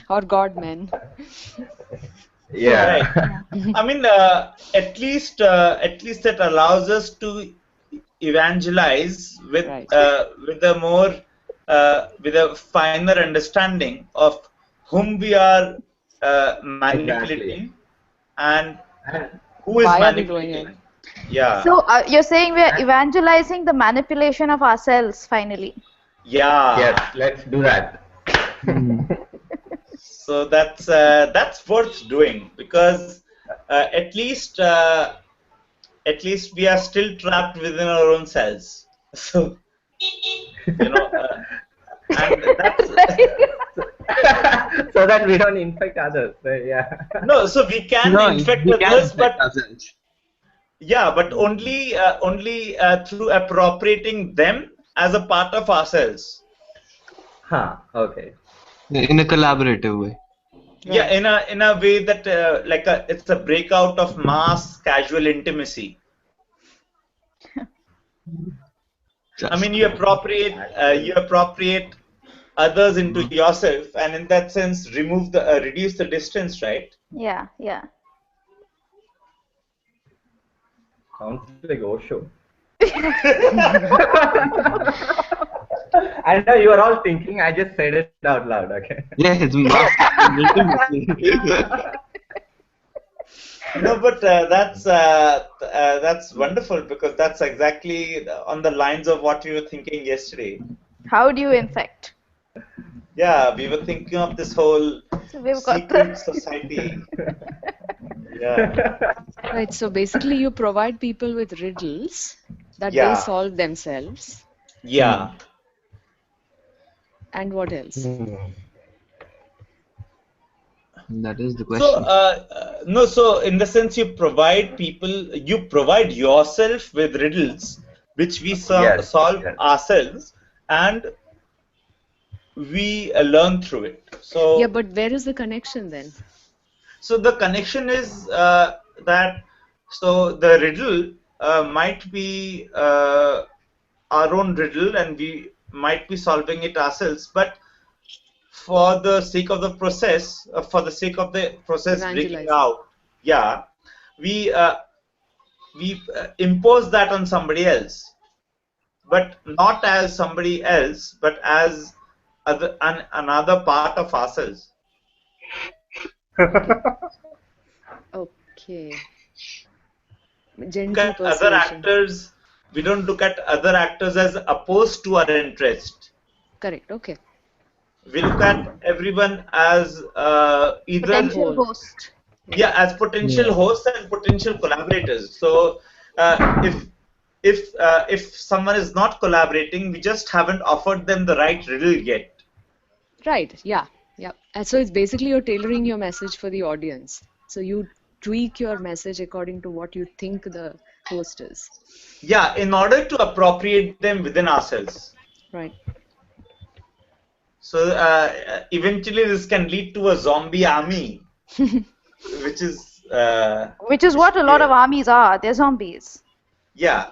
Or God, man. Yeah, Right. Yeah. yeah. I mean, at least that allows us to evangelize Right. with a finer understanding of whom we are Exactly. manipulating and And, who is Why are we going manipulating. in? Yeah. So you're saying we are and evangelizing the manipulation of ourselves finally. Yeah. yes, let's do that. So that's worth doing because at least we are still trapped within our own cells. So you know, and that's So that we don't infect others. So, yeah. no. So we can No, infect we can others, infect but ourselves. yeah, but only through appropriating them as a part of ourselves. Huh, okay. In a collaborative way. Yeah, Right. in a way that it's a breakout of mass casual intimacy. I Just mean, Actual. you appropriate others into yourself, and in that sense, reduce the distance, right? Yeah, yeah. Sounds like Osho. I know you are all thinking, I just said it out loud, okay? yeah, it's mass intimacy. No, but that's wonderful because that's exactly on the lines of what we were thinking yesterday. How do you infect? Yeah, we were thinking of this whole So we've got the secret society. Yeah, Right. So basically, you provide people with riddles that they yeah, solve themselves. yeah. And what else? That is the So, question. no, so in the sense you provide yourself with riddles which we Yes, solve yes. ourselves, and we learn through it. Yeah, So, but where is the connection then? so the connection is that so the riddle might be our own riddle, and we might be solving it ourselves. But for the sake of the process, for the sake of the process breaking Evangelizing. out, yeah, we impose that on somebody else, but not as somebody else, but as another part of ourselves. Okay. Okay. We don't look Gentle at other persuasion. actors. We don't look at other actors as opposed to our interest. Correct. Okay. We look at everyone as A either, Potential whole. host. yeah, Yeah. as potential Yeah. hosts and potential collaborators. So if someone is not collaborating, we just haven't offered them the right riddle yet. Right. Yeah. Yeah. And so it's basically you're tailoring your message for the audience. So you tweak your message according to what you think the host is. Yeah, in order to appropriate them within ourselves. Right. So eventually, this can lead to a zombie army, which is Which is what a lot of armies are. They're zombies. yeah,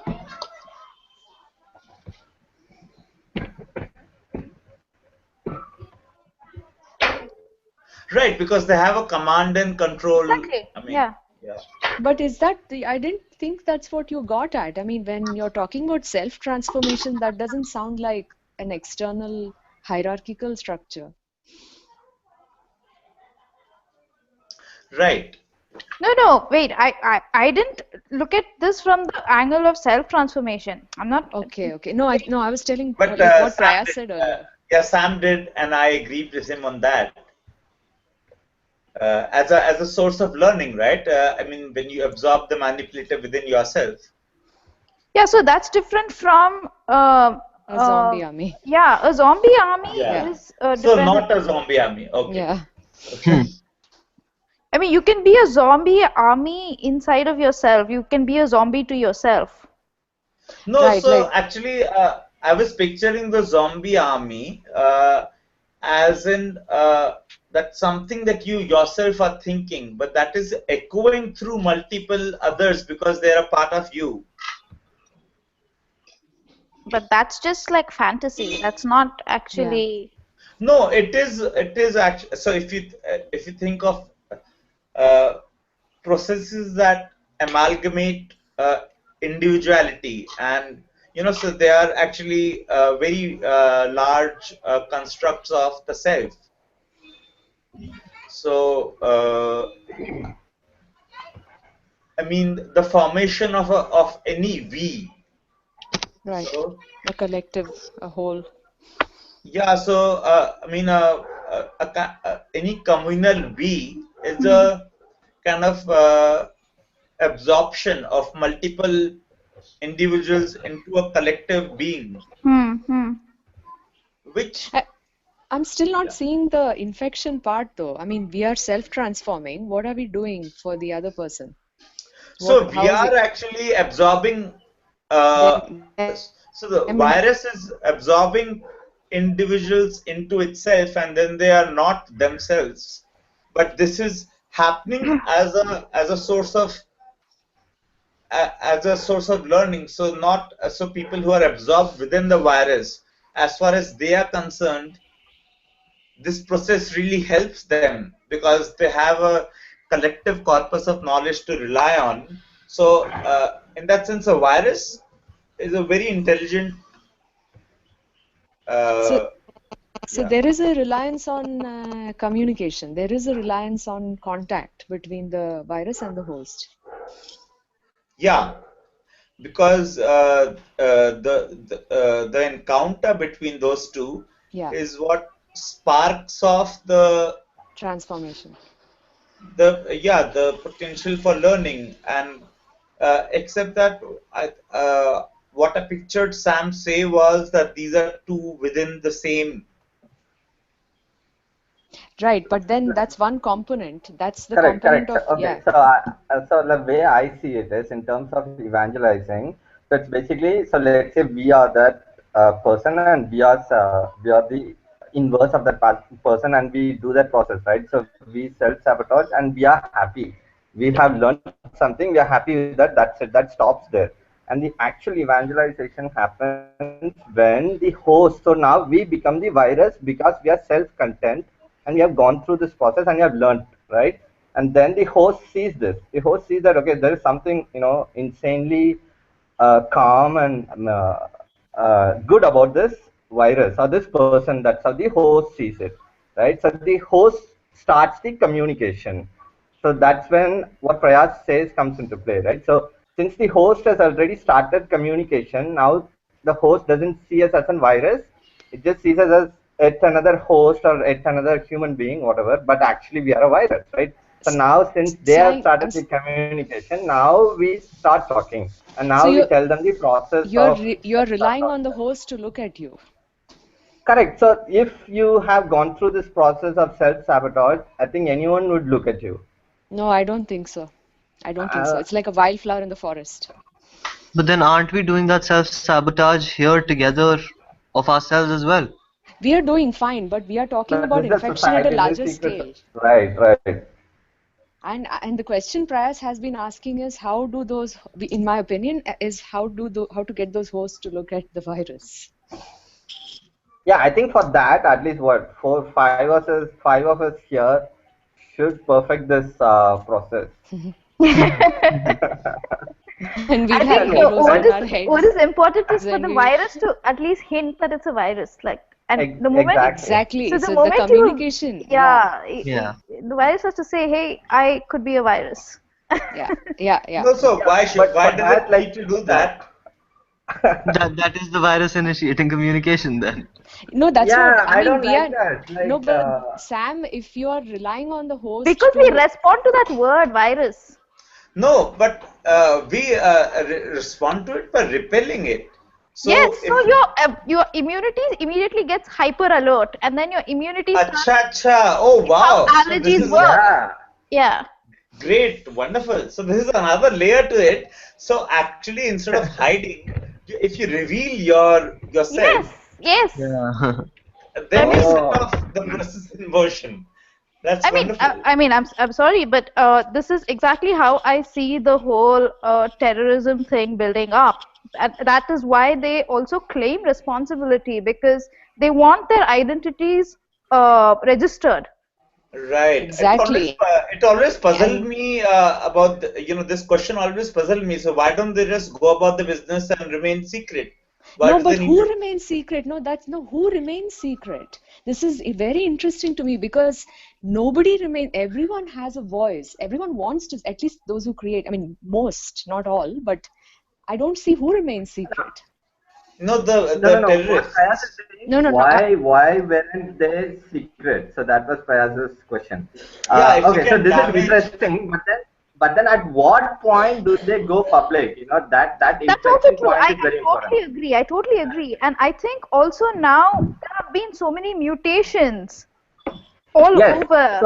right, because they have a command and control. Exactly. I mean, Yeah. yeah. But is that I didn't think that's what you got at. I mean, when you're talking about self-transformation, that doesn't sound like an external hierarchical structure. Right. No. Wait. I didn't look at this from the angle of self-transformation. I'm not. Okay. No, I was telling But like what Sam Prayas did, said earlier. yeah, Sam did, and I agreed with him on that. As a source of learning, right? I mean, when you absorb the manipulator within yourself. Yeah. So that's different from. A zombie army. Yeah. A zombie army Yeah. Yeah. is So different. not a zombie army. Okay. Yeah. Okay. I mean, you can be a zombie army inside of yourself. You can be a zombie to yourself. No, Right, so like actually, I was picturing the zombie army as in that's something that you yourself are thinking, but that is echoing through multiple others because they're a part of you. But that's just like fantasy. That's not yeah. actually. No, it is actually. So if you think of uh, processes that amalgamate individuality, and so they are actually very large constructs of the self. So I mean the formation of any we. Right. So A collective, a whole. yeah, so I mean any communal we is Hmm. a kind of absorption of multiple individuals into a collective being, Hmm. which I, I'm still not yeah. seeing the infection part though. I mean, we are self-transforming. What are we doing for the other person? So we How is are it actually absorbing. Uh, them? so the virus is absorbing individuals into itself, and then they are not themselves. But this is happening as a source of as a source of learning. So not so people who are absorbed within the virus, as far as they are concerned, this process really helps them because they have a collective corpus of knowledge to rely on. So, in that sense, a virus is a very intelligent. So, Uh, so yeah, there is a reliance on communication. There is a reliance on contact between the virus and the host. yeah, because the encounter between those two Yeah, is what sparks off transformation. the potential for learning. And except that what I pictured Sam say was that these are two within the same. Right, but then that's one component. That's the Correct, component correct. of, Okay, yeah, so the way I see it is in terms of evangelizing. So it's basically, so let's say we are that person, and we are the inverse of that person, and we do that process, right? So we self-sabotage and we are happy. We have learned something, we are happy with that, that's it, that stops there. And the actual evangelization happens when the host, so now we become the virus because we are self-content and we have gone through this process and we have learned, right? And then the host sees this. The host sees that, okay, there is something, insanely calm and good about this virus or this person. That's how the host sees it, right? So the host starts the communication. So that's when what Prayas says comes into play, right? So since the host has already started communication, now the host doesn't see us as a virus. It just sees us as yet another host or yet another human being, whatever. But actually, we are a virus, right? So now, since they have Sai, started the communication, now we start talking, and now so we tell them the process of you're relying on the self-sabotage. host to look at you. Correct. So if you have gone through this process of self-sabotage, I think anyone would look at you. No, I don't think so. I don't think so. Uh, It's like a wildflower in the forest. But then aren't we doing that self-sabotage here together of ourselves as well? We are doing fine, but we are talking but this about is a infection at a society, this larger secret. scale. Right. And the question Prayas has been asking is how do those, in my opinion, is how to get those hosts to look at the virus. Yeah, I think for that, at least what, five of us here should perfect this process. And I we'll have think And halos what on is our what heads is important is for the saying, virus to at least hint that it's a virus. Like, and the moment, exactly. exactly. so the So the moment you, communication, yeah, yeah, Yeah. the virus has to say, hey, I could be a virus. yeah. No, so But why for does that, it like, need to do yeah. that? That is the virus initiating communication then. No, that's what Yeah, I I mean. don't We like are that. no, Like, but Sam, if you are relying on the host Because we to respond to that word virus. No, but we respond to it by repelling it. Yes, So so if your immunity immediately gets hyper alert, and then your immunity starts. acha acha, oh It's how wow, so this allergies is work. yeah, Yeah. great, wonderful. So this is another layer to it. So actually, instead of hiding, if you reveal yourself, Yes. Yes. Yeah. I then you mean, set oh, off the process in motion. That's I mean, wonderful. I'm sorry, but this is exactly how I see the whole terrorism thing building up, and that is why they also claim responsibility because they want their identities registered. Right. exactly. It always puzzled And me about this question always puzzled me. So why don't they just go about the business and remain secret? Why no, do they but need who to? remains secret? No, that's no, who remains secret? This is very interesting to me because nobody remains, everyone has a voice. Everyone wants to, at least those who create, I mean, most, not all, but I don't see who remains secret. No, no. the What Prayas is terrorists. saying, No, no, no. why weren't they secret? So that was Prayas's question. Yeah, if you Okay, so can this is damage. interesting, but then at what point do they go public? That That's also inflection true. point is I very important. totally agree. I totally agree. And I think also now there have been so many mutations all Yes. over.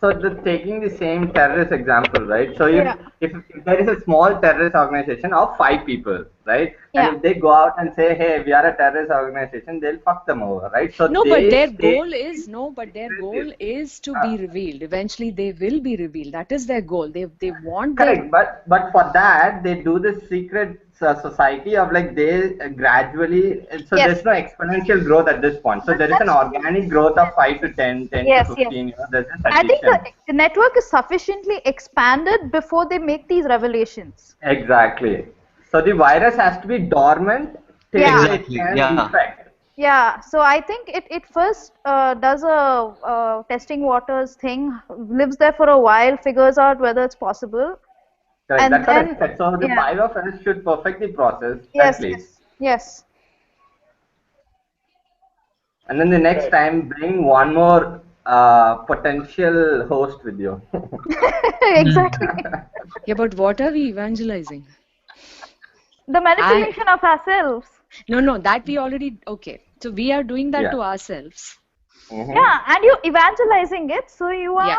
So taking the same terrorist example, right? So Yeah. if there is a small terrorist organization of 5 people, right? And Yeah. if they go out and say, hey, we are a terrorist organization, they'll fuck them over, right? So No, but they their stay goal is no, but their goal secretive. is to Uh, be revealed. Eventually, they will be revealed. That is their goal. They want their Correct, but for that they do this secret society of like they gradually. So Yes. there's no exponential growth at this point. So there is an That's true. organic growth of 5 to 10, 10 to Yes, yes. 15. There's this I think addition. the network is sufficiently expanded before they make these revelations. Exactly. So the virus has to be dormant till Yeah. it Exactly. can Yeah. infect. Yeah. So I think it first does a testing waters thing, lives there for a while, figures out whether it's possible, Correct. and That's what I then said. So the yeah. 5 of us should perfect the process at Yes, least. yes, yes. And then the next Right. time bring one more potential host with you. Exactly. yeah, but what are we evangelizing? The I manipulation of ourselves. no, that we already okay. So we are doing that Yeah. to ourselves. Mm-hmm. Yeah, and you're evangelizing it, so you Yeah,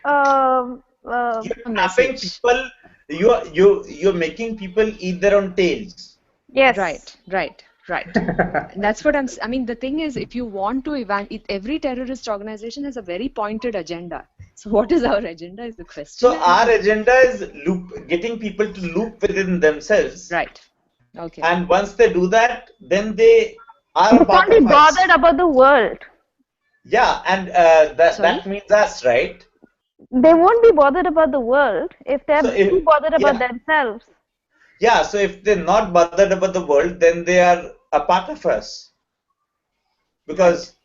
are You're a tapping message. people. You're making people eat their own tails. yes. Right, right, Right. And that's what I mean, the thing is, if you want to every terrorist organization has a very pointed agenda. So what is our agenda is the question. So our agenda is getting people to loop within themselves. Right. Okay. And once they do that, then they are They a part can't be of us. bothered about the world. Yeah, and that means us, right? They won't be bothered about the world if they're So too bothered about yeah, themselves. yeah. So if they're not bothered about the world, then they are a part of us. Because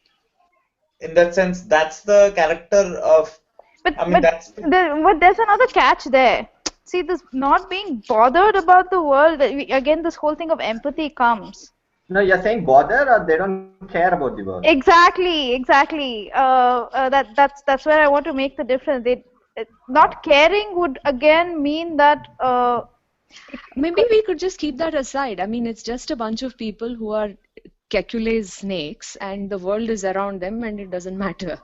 in that sense, that's the character of. But I mean, that's but there's another catch there. See, this not being bothered about the world, again, this whole thing of empathy comes. No, you're saying bother or they don't care about the world. Exactly. That's where I want to make the difference. Not caring would again mean that Maybe we could just keep that aside. I mean, it's just a bunch of people who are Kekule's snakes, and the world is around them, and it doesn't matter.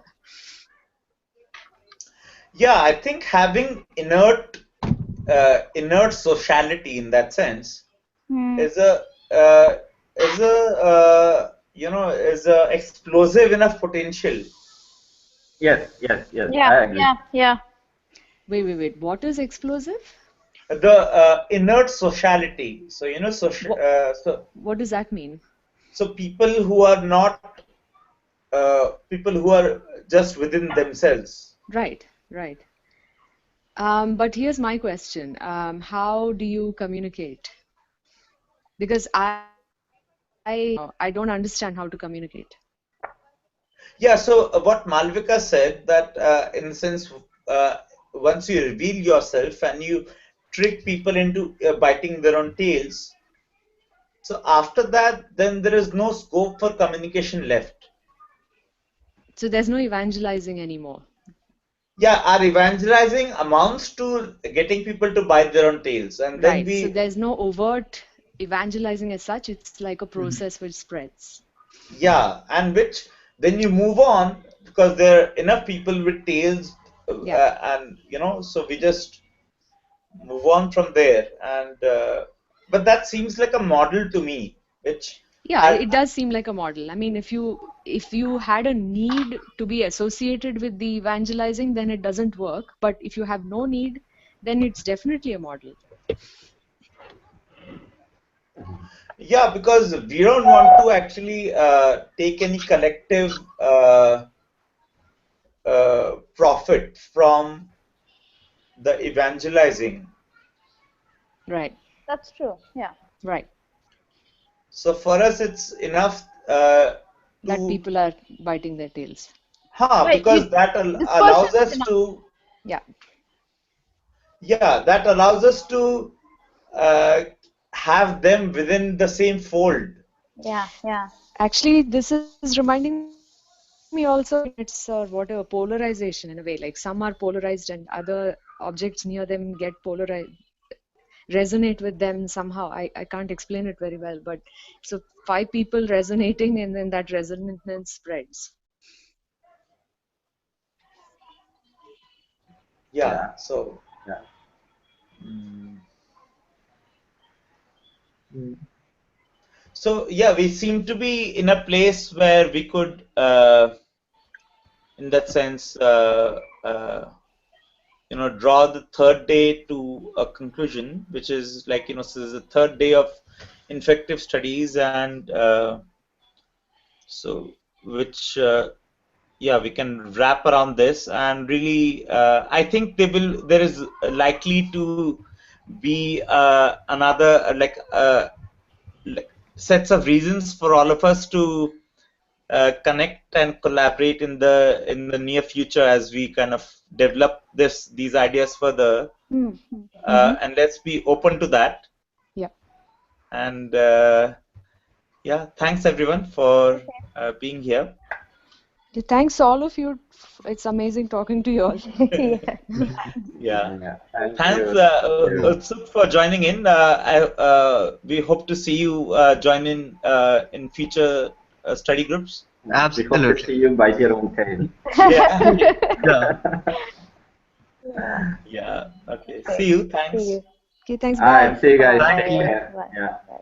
Yeah, I think having inert sociality in that sense is a is a explosive enough potential. Yes, I agree. yeah. Wait. What is explosive? The inert sociality. So What does that mean? so people who are not people who are just within themselves. Right. But here's my question. How do you communicate? Because I don't understand how to communicate. Yeah, so what Malvika said that in the sense once you reveal yourself and you trick people into biting their own tails, so after that, then there is no scope for communication left. So there's no evangelizing anymore. Yeah, our evangelizing amounts to getting people to bite their own tails, and then Right. So we there's no overt evangelizing as such. It's like a process which spreads. yeah, and which then you move on because there are enough people with tails, Yeah. and so we just move on from there. And but that seems like a model to me, which Yeah, has it does seem like a model. I mean, if you had a need to be associated with the evangelizing, then it doesn't work. But if you have no need, then it's definitely a model. yeah, because we don't want to actually take any collective profit from the evangelizing. Right. That's true. Yeah. Right. So for us, it's enough That to, people are biting their tails. Wait, because that this person allows is us enough. to, Yeah. yeah, that allows us to uh, have them within the same fold. Yeah. Actually, this is reminding me also of planets or whatever, polarization in a way. Like some are polarized and other objects near them get polarized, resonate with them somehow. I can't explain it very well, but so five people resonating and then that resonance spreads. Yeah, Yeah. so. Yeah. mm, Mm. So yeah, we seem to be in a place where we could, in that sense, draw the third day to a conclusion, which is like, so this is the third day of infective studies, and so which, yeah, we can wrap around this, and really, I think there is likely to be another like sets of reasons for all of us to connect and collaborate in the near future as we kind of develop these ideas further, and let's be open to that. Yeah. And yeah, thanks everyone for being here. Thanks all of you. It's amazing talking to you all. Yeah. Yeah, Yeah. Thank thanks you. Thank you. Utsuk for joining in. We hope to see you join in future study groups. We hope to Absolutely. see you bite your own tail. Yeah. Yeah. Yeah. Okay. See you. Thanks. See you. Okay, thanks. All right. Bye. See you guys. Thank Take you. care. Bye. Yeah. Bye.